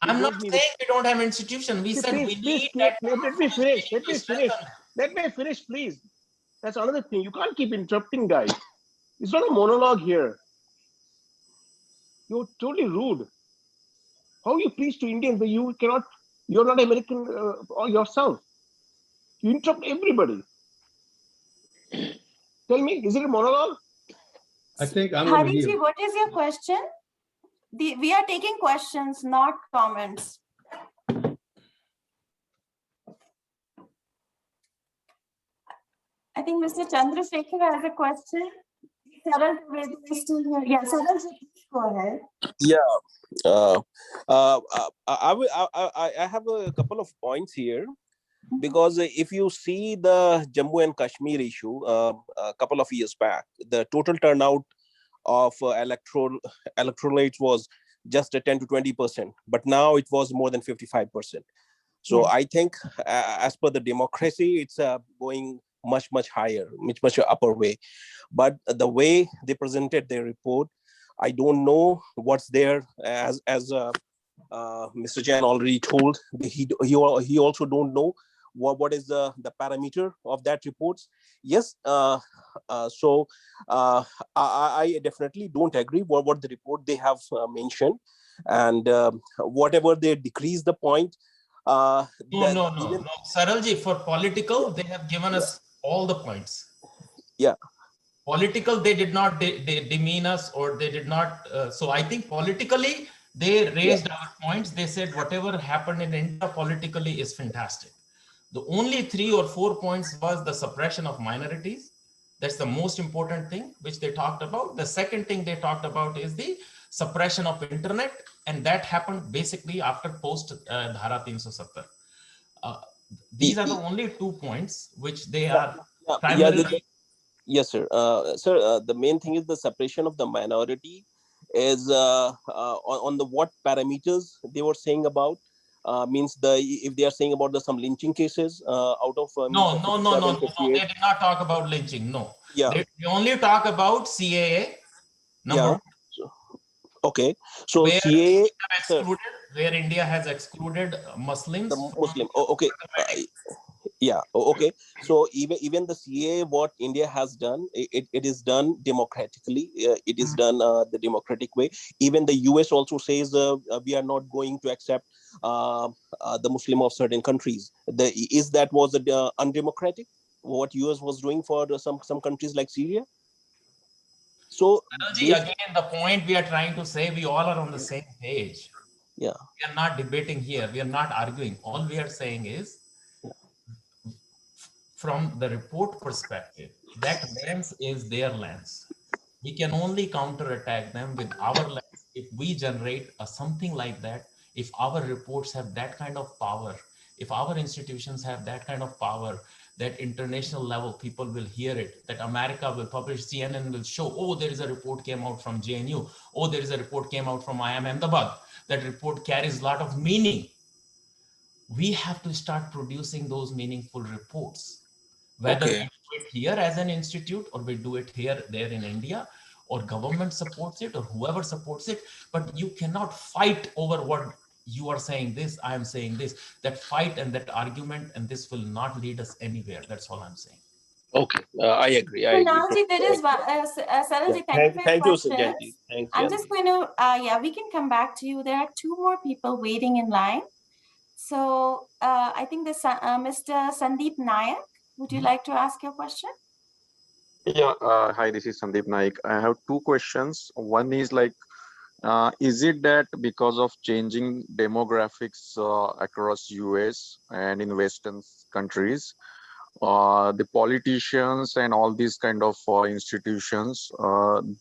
I'm not saying we don't have institution. We said we need that. Let me finish. Let me finish, please. That's another thing. You can't keep interrupting, guys. It's not a monologue here. You're totally rude. How you preach to Indians that you're not American or yourself? You interrupt everybody. Tell me, is it a monologue? I think I'm going to Hariji, yield. what is your question? We are taking questions, not comments. I think Mr. Chandrasekhar has a question. Saral Dwivedi is still here. Yeah, Saral, go ahead. Yeah, I have a couple of points here, because if you see the Jammu and Kashmir issue a couple of years back, the total turnout of electorate was just a 10 to 20%, but now it was more than 55%. So I think as per the democracy, it's going much higher, much upper way. But the way they presented their report, I don't know what's there. As Mr. Jain already told, he also don't know what is the parameter of that report. Yes, so I definitely don't agree what the report they have mentioned, and whatever they decrease the point. No. Saralji, for political, they have given us all the points. Yeah. Political, they did not demean us, or they did not. So I think politically, they raised our points. They said whatever happened in India politically is fantastic. The only 3 or 4 points was the suppression of minorities. That's the most important thing which they talked about. The second thing they talked about is the suppression of internet, and that happened basically after post Dhara 370. These are the only 2 points which they are primarily. Yes, sir. Sir, the main thing is the suppression of the minority is on the what parameters they were saying about. Means if they are saying about some lynching cases out of No. They did not talk about lynching. No. Yeah. They only talk about CAA. Number one. Okay. So CAA, where India has excluded Muslims. The Muslim. Okay. Yeah. Okay. So even the CAA, what India has done, it is done democratically. It is done the democratic way. Even the US also says we are not going to accept the Muslim of certain countries. Is that was undemocratic? What US was doing for some countries like Syria? So again, the point we are trying to say, we all are on the same page. Yeah. We are not debating here. We are not arguing. All we are saying is, from the report perspective, that lens is their lens. We can only counterattack them with our lens if we generate something like that. If our reports have that kind of power, if our institutions have that kind of power, that international level people will hear it, that America will publish, CNN will show, oh, there is a report came out from JNU, oh, there is a report came out from IIM Ahmedabad, that report carries a lot of meaning. We have to start producing those meaningful reports, whether we do it here as an institute, or we do it here, there in India, or government supports it, or whoever supports it. But you cannot fight over what you are saying this, I am saying this. That fight and that argument, and this will not lead us anywhere. That's all I'm saying. Okay, I agree. Kunalji, there is one. Saralji, thank you for your question. Thanks, I'm just going to, we can come back to you. There are 2 more people waiting in line. So I think this Mr. Sandeep Nayak, would you like to ask your question? Yeah, hi, this is Sandeep Naik. I have two questions. One is like, is it that because of changing demographics across US and in Western countries, the politicians and all these kind of institutions,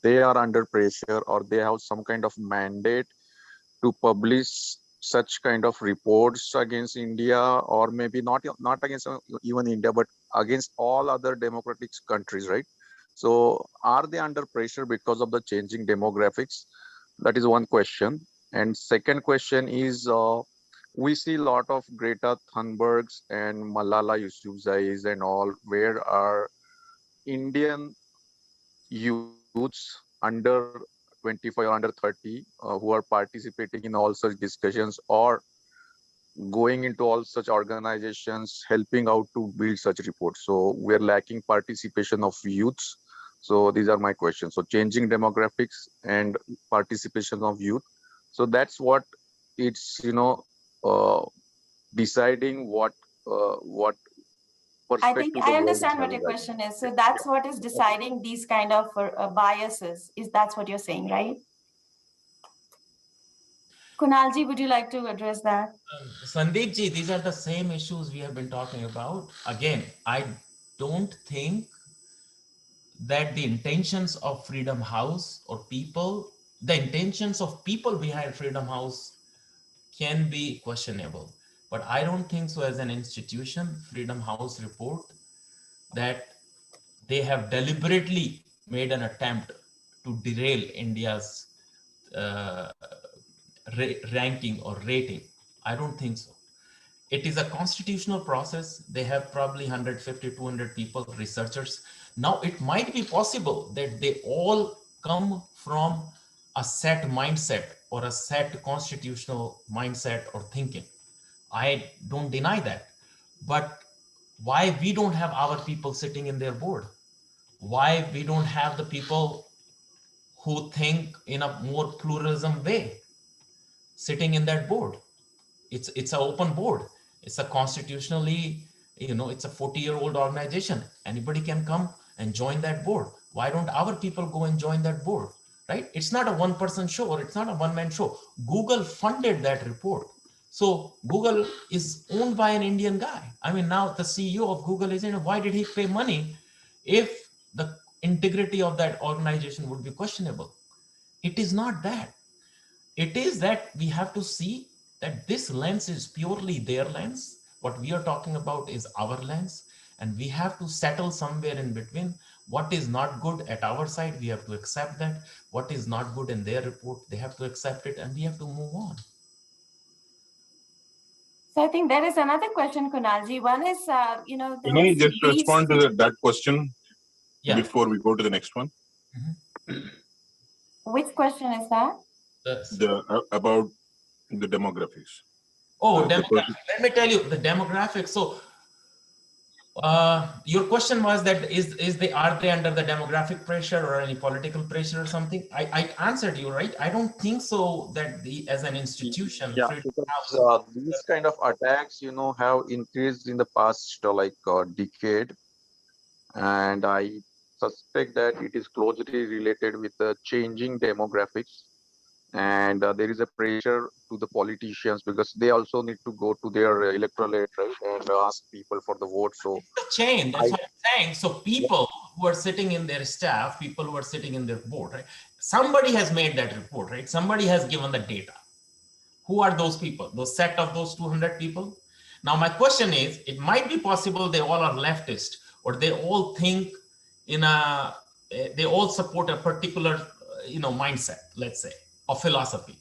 they are under pressure or they have some kind of mandate to publish such kind of reports against India, or maybe not against even India, but against all other democratic countries, right? So are they under pressure because of the changing demographics? That is one question. And second question is, we see a lot of Greta Thunbergs and Malala Yousafzais and all, where are Indian youths under 25 or under 30 who are participating in all such discussions or going into all such organizations, helping out to build such reports. So we're lacking participation of youths. So these are my questions. So changing demographics and participation of youth. So that's what it's, uh, deciding what I think perspective the I world is understand what having your right question is. now. So that's what is Yeah. Okay. deciding these kind of biases. Is that's what you're saying, right? Kunalji, would you like to address that? Sandeep ji, these are the same issues we have been talking about. Again, I don't think that the intentions of Freedom House or people, the intentions of people behind Freedom House can be questionable. But I don't think so as an institution, Freedom House report, that they have deliberately made an attempt to derail India's uh, ranking or rating. I don't think so. It is a constitutional process. They have probably 150, 200 people, researchers. Now, it might be possible that they all come from a set mindset or a set constitutional mindset or thinking. I don't deny that. But why we don't have our people sitting in their board? Why we don't have the people who think in a more pluralism way sitting in that board? It's an open board. It's a constitutionally, it's a 40-year-old organization. Anybody can come and join that board. Why don't our people go and join that board? Right? It's not a one-person show, or it's not a one-man show. Google funded that report. So Google is owned by an Indian guy. I mean, now the CEO of Google is in. Why did he pay money if the integrity of that organization would be questionable? It is not that. It is that we have to see that this lens is purely their lens. What we are talking about is our lens, and we have to settle somewhere in between. What is not good at our side, we have to accept that. What is not good in their report, they have to accept it, and we have to move on. So I think there is another question, Kunalji. One is, Can I just these. respond to that question Yeah. before we go to the next one? Which question is that? About the demographics. Oh, demographics. Let me tell you the demographics. So your question was that are they under the demographic pressure or any political pressure or something? I answered you, right? I don't think so that as an institution, Yeah, Freedom because House. these kind of attacks, have increased in the past decade, and I suspect that it is closely related with the changing demographics, and there is a pressure to the politicians because they also need to go to their electorate, right, and ask people for the vote. So Chain, that's I, what I'm saying. So people who are sitting in their staff, people who are sitting in their board, right? Somebody has made that report, right? Somebody has given the data. Who are those people? Those set of those 200 people? Now, my question is, it might be possible they all are leftist, or they all think they all support a particular, mindset, let's say, or philosophy.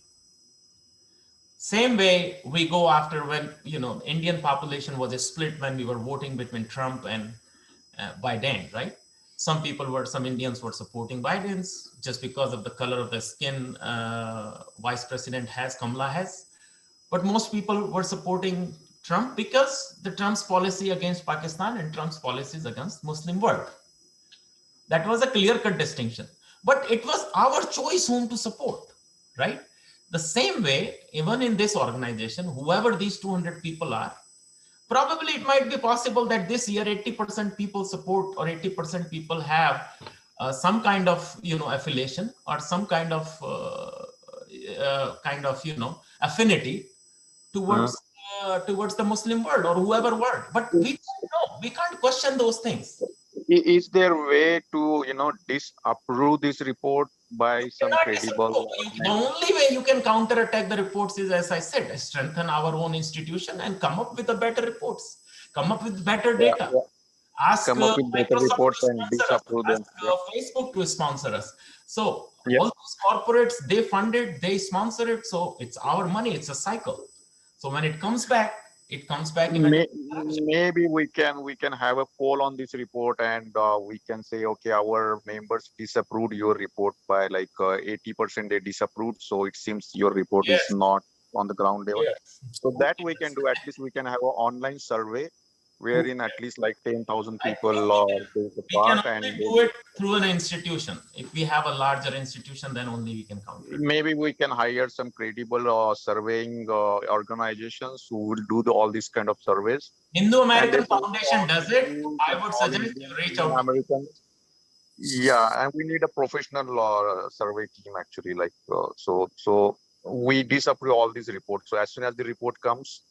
Same way we go after when, Indian population was a split when we were voting between Trump and Biden, right? Some Indians were supporting Biden's just because of the color of the skin Vice President Kamala has. But most people were supporting Trump because the Trump's policy against Pakistan and Trump's policies against Muslim world. That was a clear-cut distinction. But it was our choice whom to support, right? The same way, even in this organization, whoever these 200 people are, probably it might be possible that this year 80% people support or 80% people have some kind of, you know, affiliation or some kind of affinity towards towards the Muslim world or whoever world. But we don't know. We can't question those things. Is there a way to, disapprove this report by some Cannot credible disapprove. The only way you can counterattack the reports is, as I said, strengthen our own institution and come up with a better reports, come up with better yeah, data. yeah, Ask come up with better Microsoft reports to and sponsor us. disapprove Ask them? Yeah. Facebook to sponsor us. So Yeah. all those corporates, they fund it, they sponsor it. So it's our money. It's a cycle. So when it comes back in a different direction. Maybe we can have a poll on this report, and we can say, okay, our members disapproved your report by like 80% they disapproved. So it seems your report is Yes. not on the ground level. Yes. So that we can do. At least we can have an online survey wherein at least like 10,000 people take a We can part, only and do it through an institution. If we have a larger institution, then only we can counter it. maybe we can hire some credible surveying organizations who will do all these kind of surveys. Hindu And American then Foundation does it. I would all suggest you Indians, reach Indian out to them. Americans. Yeah, and we need a professional survey team actually. Like so we disapprove all these reports. So as soon as the report comes,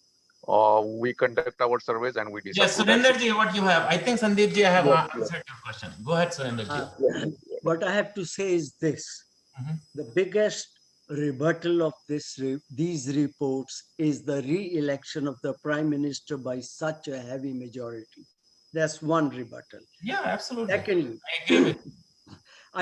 we conduct our surveys and we Yes, disapprove. That's it. Surendraji, what you have? I think Sandeepji, I have Yes, yes. answered your question. Go ahead, Surendraji. What I have to say is this. Mhm. The biggest rebuttal of these reports is the re-election of the prime minister by such a heavy majority. That's one rebuttal. Yeah, absolutely. Secondly, I agree with you.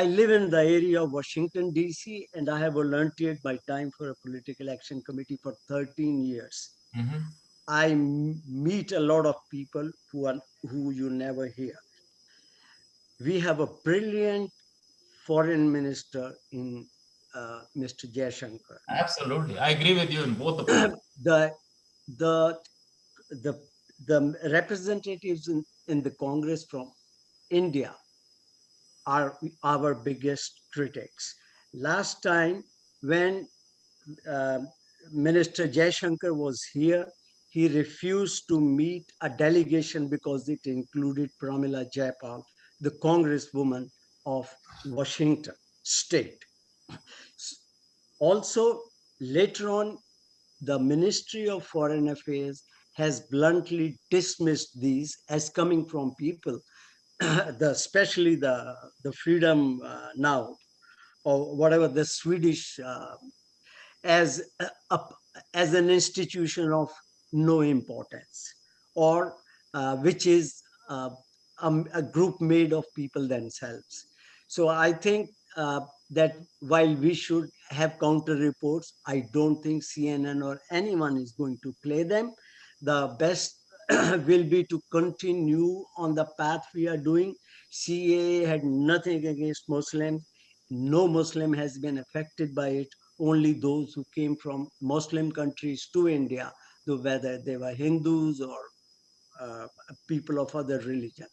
I live in the area of Washington, D.C., and I have volunteered my time for a political action committee for 13 years. Mhm. I meet a lot of people who you never hear. We have a brilliant foreign minister in Mr. Jaishankar. Absolutely. I agree with you in both the points. the the the the representatives in the Congress from India are our biggest critics. Last time when uh, Minister Jaishankar was here, he refused to meet a delegation because it included Pramila Jayapal, the congresswoman of Washington state. Also, later on, the Ministry of Foreign Affairs has bluntly dismissed these as coming from people, especially the Freedom Now or whatever the Swedish as as an institution of no importance, or which is a group made of people themselves. So I think that while we should have counter reports, I don't think CNN or anyone is going to play them. The best will be to continue on the path we are doing. CAA had nothing against Muslims. No Muslim has been affected by it. Only those who came from Muslim countries to India, whether they were Hindus or people of other religion.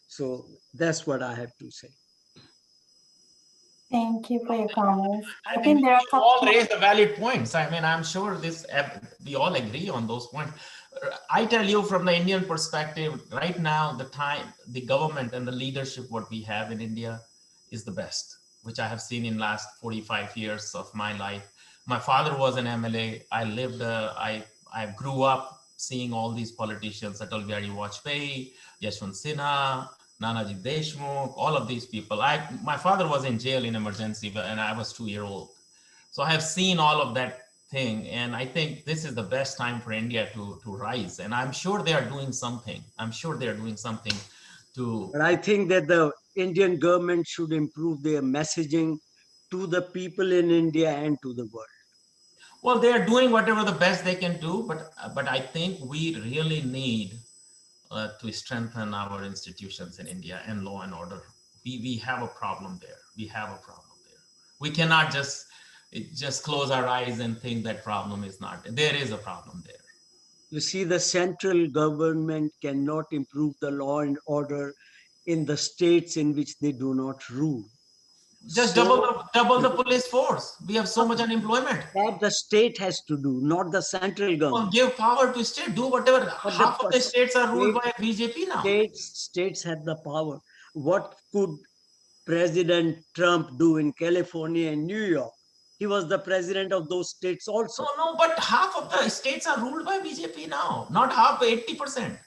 So that's what I have to say. Thank you for your comments. I I think think there are a you all couple. raised the valid points. I mean, I'm sure we all agree on those points. I tell you from the Indian perspective, right now, the government and the leadership, what we have in India is the best, which I have seen in last 45 years of my life. My father was an MLA. I grew up seeing all these politicians, Atal Bihari Vajpayee, Yashwant Sinha, Nanaji Deshmukh, all of these people. My father was in jail in emergency and I was 2 years old. So I have seen all of that thing. And I think this is the best time for India to rise. And I'm sure they are doing something. I'm sure they're doing something to. But I think that the Indian government should improve their messaging to the people in India and to the world. Well, they are doing whatever the best they can do, but I think we really need to strengthen our institutions in India and law and order. We have a problem there. We have a problem there. We cannot just close our eyes and think that problem is not there. There is a problem there. You see, the central government cannot improve the law and order in the states in which they do not rule. Just So, double the police force. We have so much unemployment. that the state has to do, not the central Well, government. give power to state. Do whatever. But Half of the states are ruled state- by BJP now. states have the power. What could President Trump do in California and New York? He was the president of those states also. No, but half of the states are ruled by BJP now. Not half, 80%.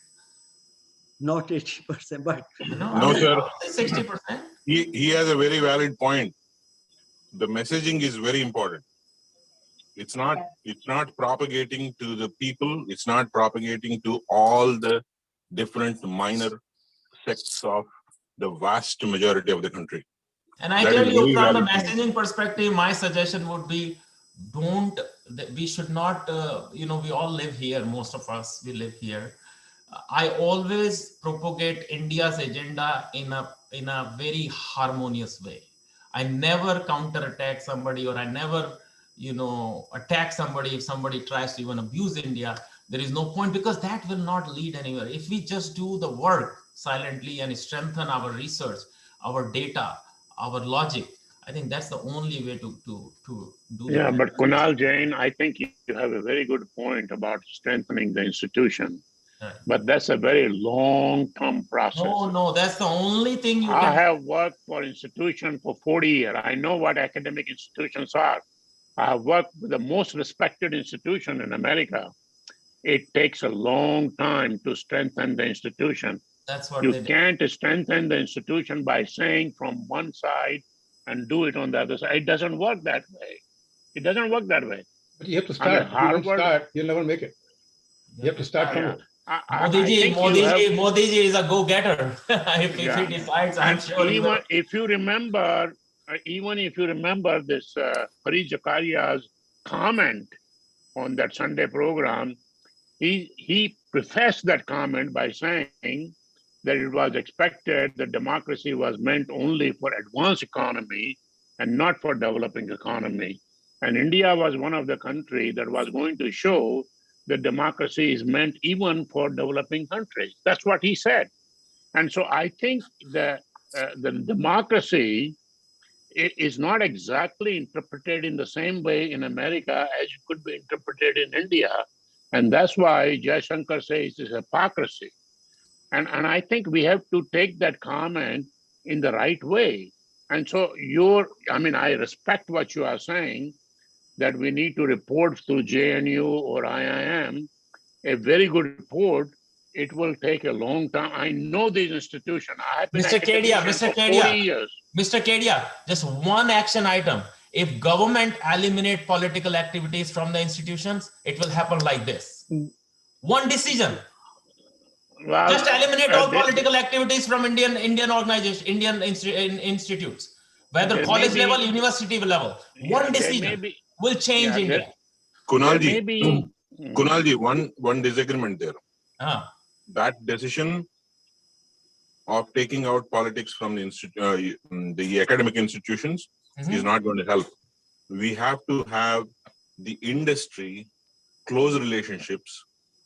Not 80%, but No, sir. 60%. He has a very valid point. The messaging is very important. It's not propagating to the people. It's not propagating to all the different minor sects of the vast majority of the country. And I That tell is you, very from the valid point. messaging perspective, my suggestion would be, we should not, we all live here, most of us, we live here. I always propagate India's agenda in a very harmonious way. I never counterattack somebody, or I never, attack somebody if somebody tries to even abuse India. There is no point, because that will not lead anywhere. If we just do the work silently and strengthen our research, our data, our logic, I think that's the only way to do. Yeah, but Kunal Jain, I think you have a very good point about strengthening the institution. Right. But that's a very long-term process. No, that's the only thing you I can. have worked for institutions for 40 years. I know what academic institutions are. I have worked with the most respected institution in America. It takes a long time to strengthen the institution. That's what you they can't strengthen the institution by saying from one side and do it on the other side. It doesn't work that way. It doesn't work that way. But you have to start. If you don't start, you'll never make it. You have to start somewhere. Modi ji is a go-getter. if he decides, I'm sure. Even if you remember this Fareed Zakaria's comment on that Sunday program, he prefaced that comment by saying that it was expected that democracy was meant only for advanced economy and not for developing economy. And India was one of the countries that was going to show that democracy is meant even for developing countries. That's what he said. And so I think the democracy is not exactly interpreted in the same way in America as it could be interpreted in India. And that's why Jaishankar says it's hypocrisy. And I think we have to take that comment in the right way. And so I respect what you are saying, that we need to report through JNU or IIM, a very good report. It will take a long time. I know these institutions. I have been Mr. Kedia, Mr. Kedia, just one action item. If government eliminate political activities from the institutions, it will happen like this. One decision. Well, just eliminate all political activities from Indian organizations, Indian institutes, whether college level, university level. One decision will change India. Kunalji, one disagreement there. That decision of taking out politics from the academic institutions is not going to help. We have to have the industry close relationships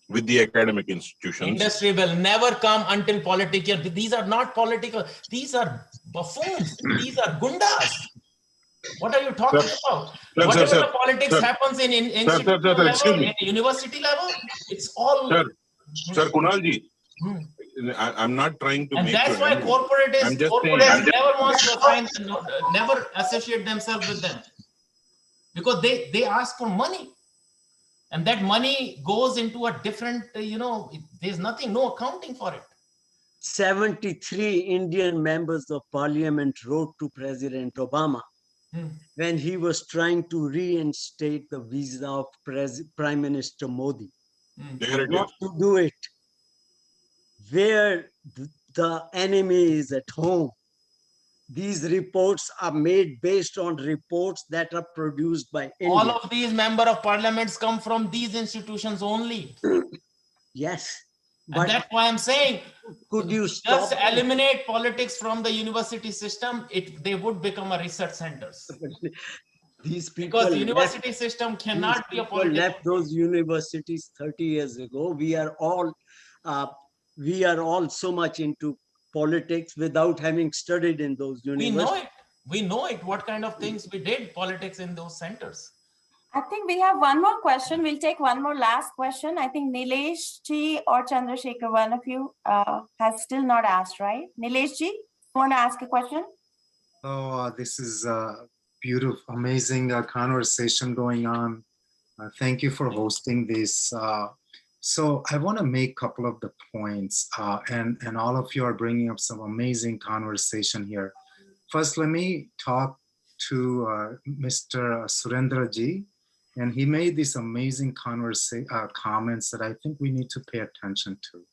with the academic institutions. Industry will never come until political. These are not political. These are buffoons. These are gundas. What are you talking about? Whatever the politics happens in institute level, in university level, it's all. Sir Kunalji, I'm not trying to and make that's you why angry. corporates never wants to find, never associate themselves with them, because they ask for money, and that money goes into a different, there's no accounting for it. 73 Indian members of parliament wrote to President Obama when he was trying to reinstate the visa of Prime Minister Modi. Not to do it where the enemy is at home. These reports are made based on reports that are produced by India. All of these member of parliaments come from these institutions only. Yes. But and that's why I'm saying, could you just eliminate politics from the university system, they would become a research centers. These people, because the university system cannot be a political. Left those universities 30 years ago. We are all so much into politics without having studied in those universities. We know it, what kind of things we did politics in those centers. I think we have one more question. We'll take one more last question. I think Nilesh ji or Chandrasekhar, one of you has still not asked, right? Nilesh ji, want to ask a question? Oh, this is a beautiful, amazing conversation going on. Thank you for hosting this. So I want to make a couple of the points, and all of you are bringing up some amazing conversation here. First, let me talk to Mr. Surendra ji, and he made these amazing comments that I think we need to pay attention to.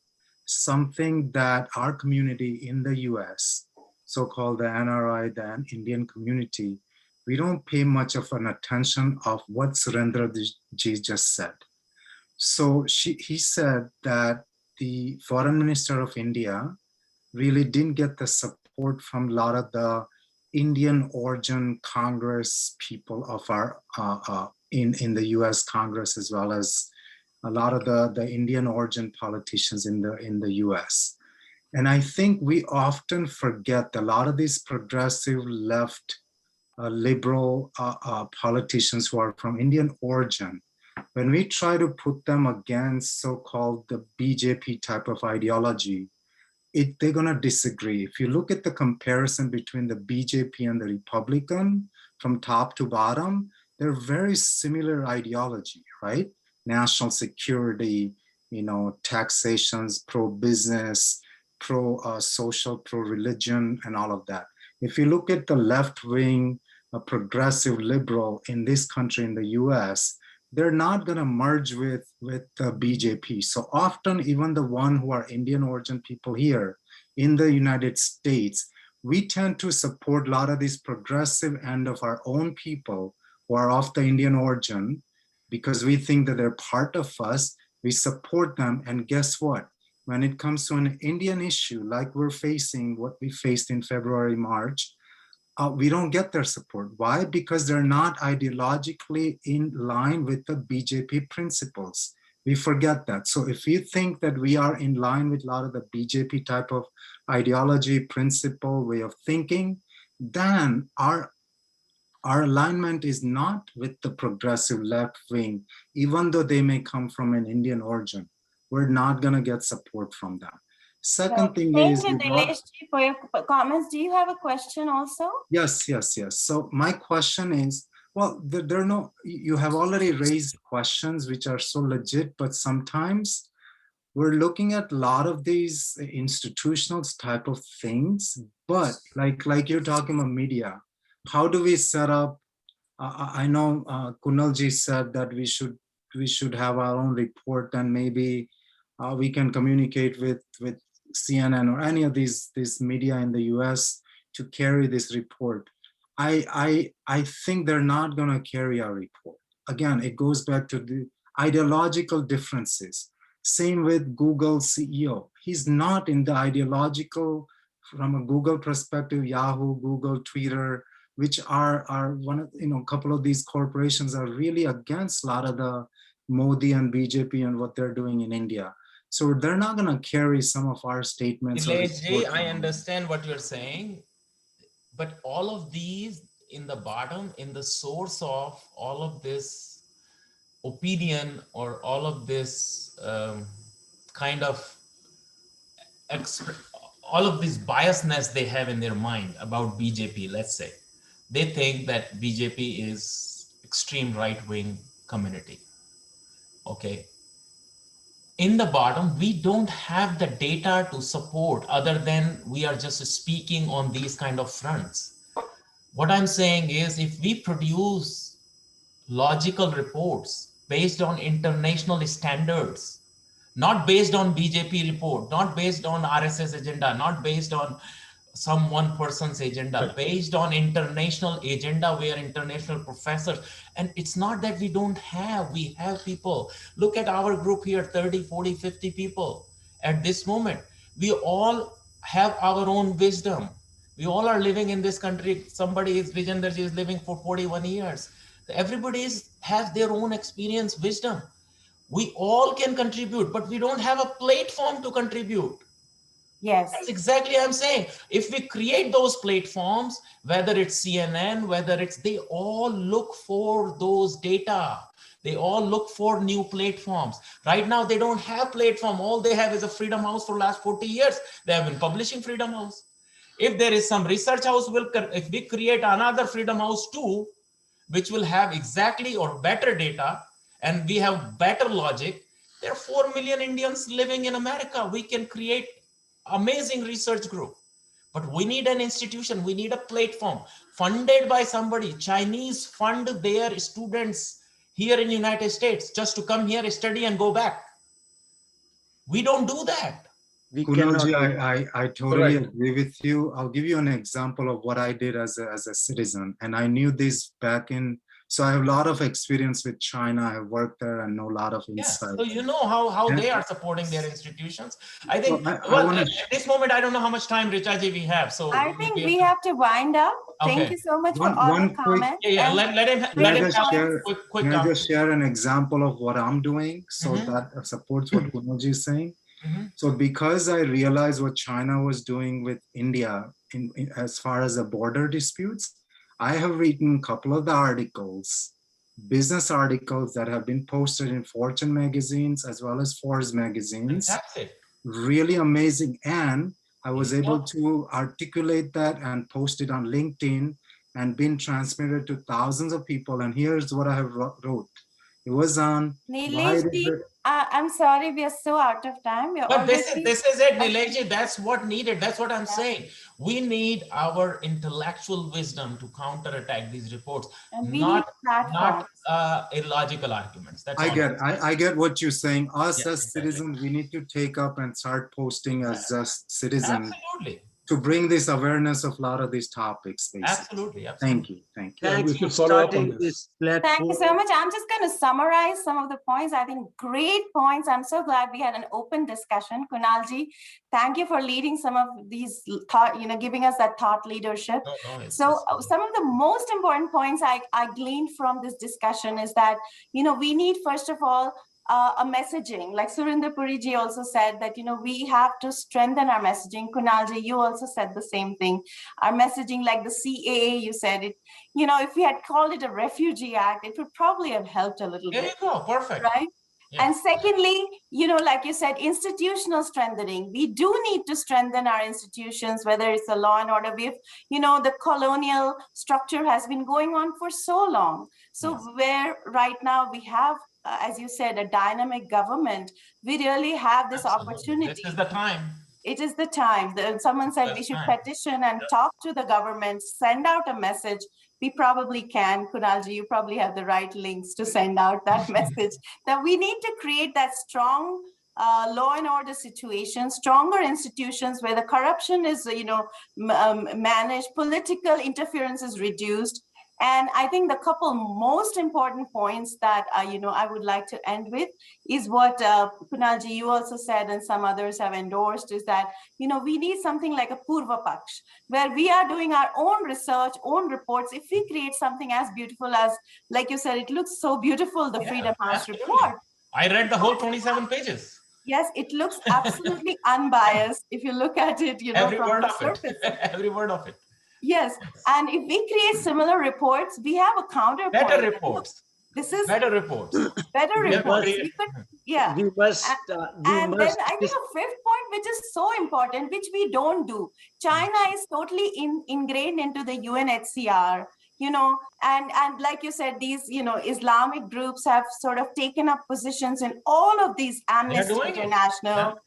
Something that our community in the US, so-called the NRI, the Indian community, we don't pay much of an attention of what Surendra ji just said. So he said that the foreign minister of India really didn't get the support from a lot of the Indian origin Congress people of our in the US Congress, as well as a lot of the Indian origin politicians in the US. And I think we often forget that a lot of these progressive left liberal politicians who are from Indian origin, when we try to put them against so-called the BJP type of ideology, they're going to disagree. If you look at the comparison between the BJP and the Republican from top to bottom, they're very similar ideology, right? National security, taxations, pro-business, pro-social, pro-religion, and all of that. If you look at the left-wing, progressive liberal in this country, in the US, they're not going to merge with the BJP. So often, even the one who are Indian origin people here in the United States, we tend to support a lot of these progressive end of our own people who are of the Indian origin because we think that they're part of us. We support them. And guess what? When it comes to an Indian issue, like we're facing, what we faced in February, March, we don't get their support. Why? Because they're not ideologically in line with the BJP principles. We forget that. So if you think that we are in line with a lot of the BJP type of ideology, principle, way of thinking, then our alignment is not with the progressive left wing, even though they may come from an Indian origin. We're not going to get support from them. Second thing is, thank you, Nilesh ji, for your comments. Do you have a question also? Yes. So my question is, well, there are no, you have already raised questions which are so legit, but sometimes we're looking at a lot of these institutional type of things, but like you're talking about media, how do we set up? I know Kunal ji said that we should have our own report, and maybe we can communicate with CNN or any of these media in the US to carry this report. I think they're not going to carry our report. Again, it goes back to the ideological differences. Same with Google CEO. He's not in the ideological, from a Google perspective, Yahoo, Google, Twitter, which are one of, a couple of these corporations are really against a lot of the Modi and BJP and what they're doing in India. So they're not going to carry some of our statements. I understand what you're saying, but all of these in the bottom, in the source of all of this opinion or all of this kind of all of this biasness they have in their mind about BJP, let's say, they think that BJP is extreme right-wing community. Okay. In the bottom, we don't have the data to support other than we are just speaking on these kind of fronts. What I'm saying is, if we produce logical reports based on international standards, not based on BJP report, not based on RSS agenda, not based on some one person's agenda, based on international agenda where international professors, and it's not that we don't have, we have people. Look at our group here, 30, 40, 50 people at this moment. We all have our own wisdom. We all are living in this country. Somebody is Vijendraji is living for 41 years. Everybody has their own experience, wisdom. We all can contribute, but we don't have a platform to contribute. Yes. That's exactly I'm saying. If we create those platforms, whether it's CNN, whether it's, they all look for those data. They all look for new platforms. Right now, they don't have platform. All they have is a Freedom House for last 40 years. They have been publishing Freedom House. If there is some research house, if we create another Freedom House too, which will have exactly or better data, and we have better logic, there are 4 million Indians living in America. We can create amazing research group. But we need an institution, we need a platform funded by somebody. Chinese fund their students here in the United States just to come here, study and go back. We don't do that. We cannot. Kunalji, I totally Right. agree with you. I'll give you an example of what I did as a citizen. And I knew this back in, so I have a lot of experience with China. I worked there and know a lot of Yes, insight. so you know how And they are supporting their institutions. I so think, I well, want at to, this moment, I don't know how much time, Richaji, we have. So I think we have to wind up. Thank okay. you so much for all the one quick, comments. Yeah, and let him may I have just a share, quick may I comment. just share an example of what I'm doing? So Mhm. that supports what Kunalji is saying. Mhm. So because I realized what China was doing with India as far as the border disputes, I have written a couple of the articles, business articles that have been posted in Fortune magazines as well as Forbes magazines. Fantastic. Really amazing. And I was There you able go. to articulate that and post it on LinkedIn and been transmitted to thousands of people. And here's what I have wrote. It was on why Nilesh did ji, the, I'm sorry, we are so out of time. We're But already. this is it, Nilesh. That's what needed. That's what I'm saying. We need our intellectual wisdom to counterattack these reports, And we need not platforms. illogical arguments. That's I all. get, I get what you're saying. Us Yes, as exactly. citizens, we need to take up and start posting as just citizens Absolutely. to bring this awareness of a lot of these topics, basically. Absolutely. Thank you, thank you. Yeah, Thanks we for should follow up on starting this. this Thank platform. you so much. I'm just going to summarize some of the points. I think great points. I'm so glad we had an open discussion. Kunalji, thank you for leading some of these thought, giving us that thought leadership. So some of the most important points I gleaned from this discussion is that, we need, first of all, a messaging. Like Surinder Puriji also said that, we have to strengthen our messaging. Kunalji, you also said the same thing. Our messaging, like the CAA, you said it, if we had called it a refugee act, it would probably have helped a little There bit. you go. Perfect. Right? Yeah. And secondly, like you said, institutional strengthening. We do need to strengthen our institutions, whether it's the law and order. The colonial structure has been going on for so long. So where right now we have, as you said, a dynamic government, we really have this opportunity. This is the time. It is the time. Someone said we should petition and talk to the government, send out a message. We probably can. Kunalji, you probably have the right links to send out that message that we need to create that strong law and order situation, stronger institutions where the corruption is, managed, political interference is reduced. And I think the couple most important points that, I would like to end with is what Kunalji, you also said, and some others have endorsed, is that, we need something like a Purva Paksh, where we are doing our own research, own reports. If we create something as beautiful as, like you said, it looks so beautiful, the Freedom House report. I read the whole 27 pages. Yes, it looks absolutely unbiased if you look at it, Every from word the of surface. it. Every word of it. Yes, and if we create similar reports, we have a counterpoint. Better reports. This is better reports. Better We have to reports. create- Yeah. We must, And then I think a fifth point, which is so important, which we don't do. China is totally ingrained into the UNHCR, and like you said, these, Islamic groups have sort of taken up positions in all of these Amnesty doing it. International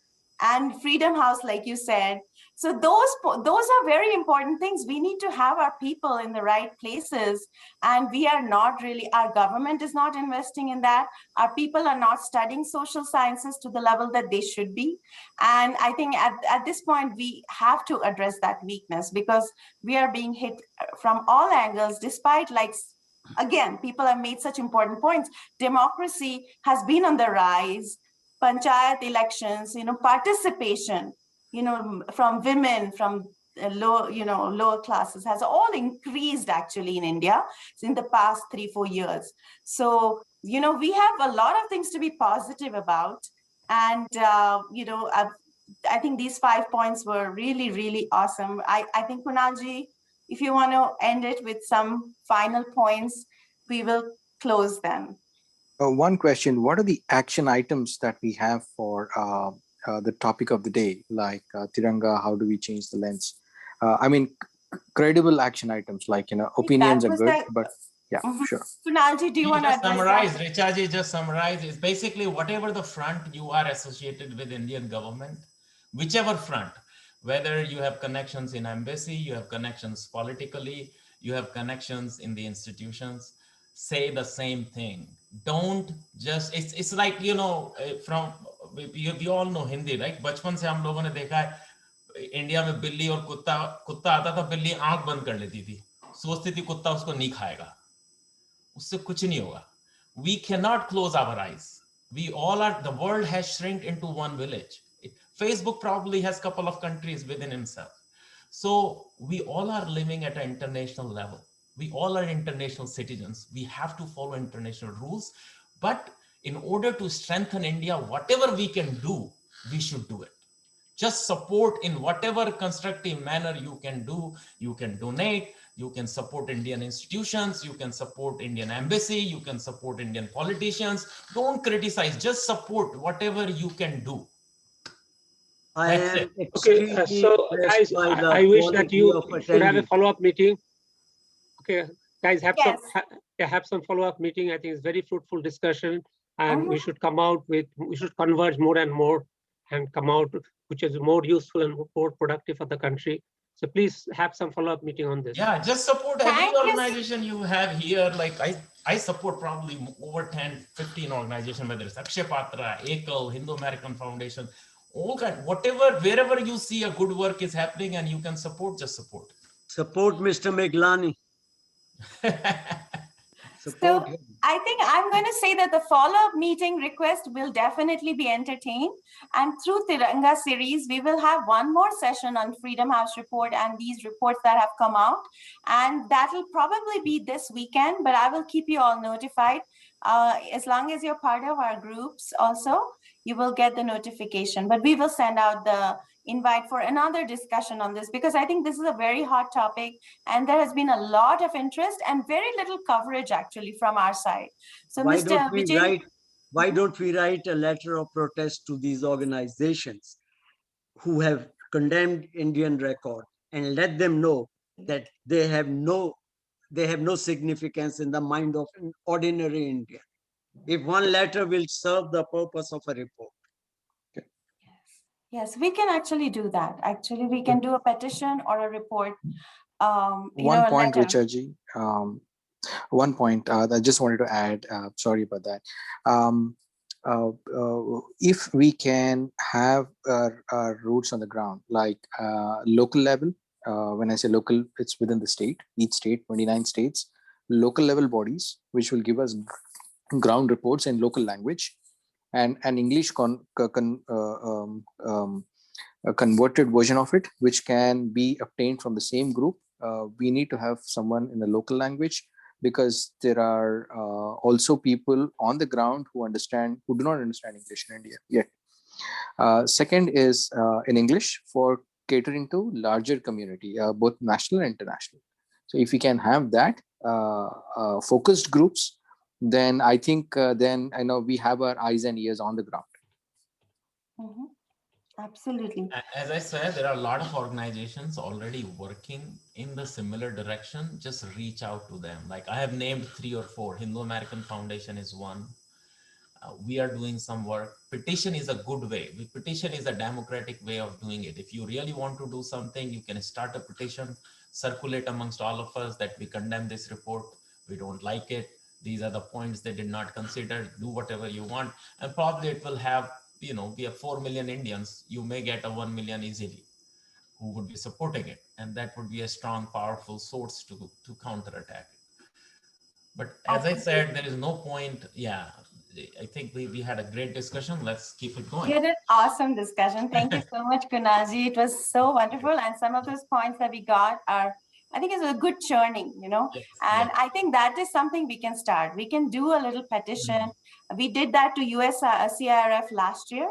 and Freedom House, like you said. So those are very important things. We need to have our people in the right places, and we are not really, our government is not investing in that. Our people are not studying social sciences to the level that they should be. And I think at this point, we have to address that weakness, because we are being hit from all angles, despite, like, again, people have made such important points. Democracy has been on the rise. Panchayat elections, participation, from women, from lower classes has all increased actually in India in the past 3-4 years. So, we have a lot of things to be positive about. And, I think these 5 points were really, really awesome. I think Kunalji, if you want to end it with some final points, we will close them. One question: what are the action items that we have for the topic of the day, like Tiranga? How do we change the lens? I mean, credible action items, like, opinions are good, but yeah, sure. Kunalji, do you want to just address summarize, that? Richaji just summarize. It's basically whatever the front you are associated with Indian government, whichever front, whether you have connections in embassy, you have connections politically, you have connections in the institutions, say the same thing. Don't just, it's like, from, we all know Hindi, right? बचपन से हम लोगों ने देखा है India में बिल्ली और कुत्ता कुत्ता आता था, बिल्ली आंख बंद कर लेती थी, सोचती थी कुत्ता उसको नहीं खाएगा, उससे कुछ नहीं होगा. We cannot close our eyes. We all are, the world has shrunk into one village. Facebook probably has a couple of countries within himself. So we all are living at an international level. We all are international citizens. We have to follow international rules. But in order to strengthen India, whatever we can do, we should do it. Just support in whatever constructive manner you can do. You can donate, you can support Indian institutions, you can support Indian embassy, you can support Indian politicians. Don't criticize, just support whatever you can do. I That's am it. Okay, extremely so impressed guys, by the I wish that quality you of should have a attending. follow-up meeting. Okay, guys, have Yes. have some follow-up meeting. I think it's very fruitful discussion, and Mhm. we should come out with, we should converge more and more and come out, which is more useful and more productive for the country. So please have some follow-up meeting on this. Yeah, just support every Thank you. organization you have here. Like I support probably over 10, 15 organizations, whether it's Akshay Patra, Ekal, Hindu American Foundation, all kind, whatever, wherever you see a good work is happening and you can support, just support. Support Mr. Meglani. Support So him. I think I'm going to say that the follow-up meeting request will definitely be entertained. And through Tiranga series, we will have one more session on Freedom House report and these reports that have come out. And that will probably be this weekend, but I will keep you all notified. As long as you're part of our groups also, you will get the notification. But we will send out the invite for another discussion on this, because I think this is a very hot topic and there has been a lot of interest and very little coverage actually from our side. So Why Mr. don't we Vijay, write, why don't we write a letter of protest to these organizations who have condemned Indian record and let them know that they have no significance in the mind of an ordinary Indian. If one letter will serve the purpose of a report. yes, we can actually do that. Actually, we can do a petition or a report. One A point, letter. Richaji. One point that I just wanted to add. Sorry about that. If we can have our roots on the ground, like local level, when I say local, it's within the state, each state, 29 states, local level bodies, which will give us ground reports in local language, and an English a converted version of it, which can be obtained from the same group. We need to have someone in the local language, because there are also people on the ground who do not understand English in India yet. Second is in English for catering to larger community, both national and international. So if we can have that focused groups, then I think then I know we have our eyes and ears on the ground. Mm-hmm. Absolutely. As I said, there are a lot of organizations already working in the similar direction. Just reach out to them. Like I have named 3 or 4. Hindu American Foundation is one. We are doing some work. Petition is a good way. Petition is a democratic way of doing it. If you really want to do something, you can start a petition, circulate amongst all of us that we condemn this report. We don't like it. These are the points they did not consider. Do whatever you want. And probably it will have, we have 4 million Indians. You may get a 1 million easily who would be supporting it. And that would be a strong, powerful source to counterattack it. But as I said, there is no point. Yeah, I think we had a great discussion. Let's keep it going. We had an awesome discussion. Thank you so much, Kunalji. It was so wonderful. And some of those points that we got are, I think, it's a good churning, Yes, and yes. I think that is something we can start. We can do a little petition. We did that to US CIRF last year.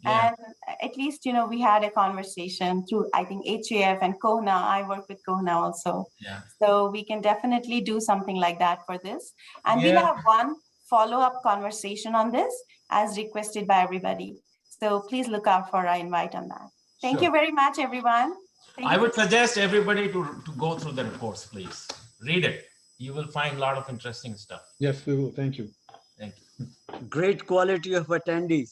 Yeah. And at least, we had a conversation through, I think, HAF and Kohna. I work with Kohna also. Yeah. So we can definitely do something like that for this. And we'll Yeah. have one follow-up conversation on this as requested by everybody. So please look out for our invite on that. Thank you very much, everyone. I would suggest everybody to go through the reports, please. Read it. You will find a lot of interesting stuff. Yes, we will. Thank you. Thank you. Great quality of attendees.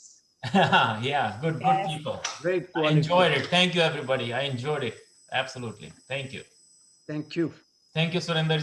Yeah, good Yes. people. Great I quality. enjoyed it. Thank you, everybody. I enjoyed it. Absolutely. Thank you. Thank you. Thank you, Surinder.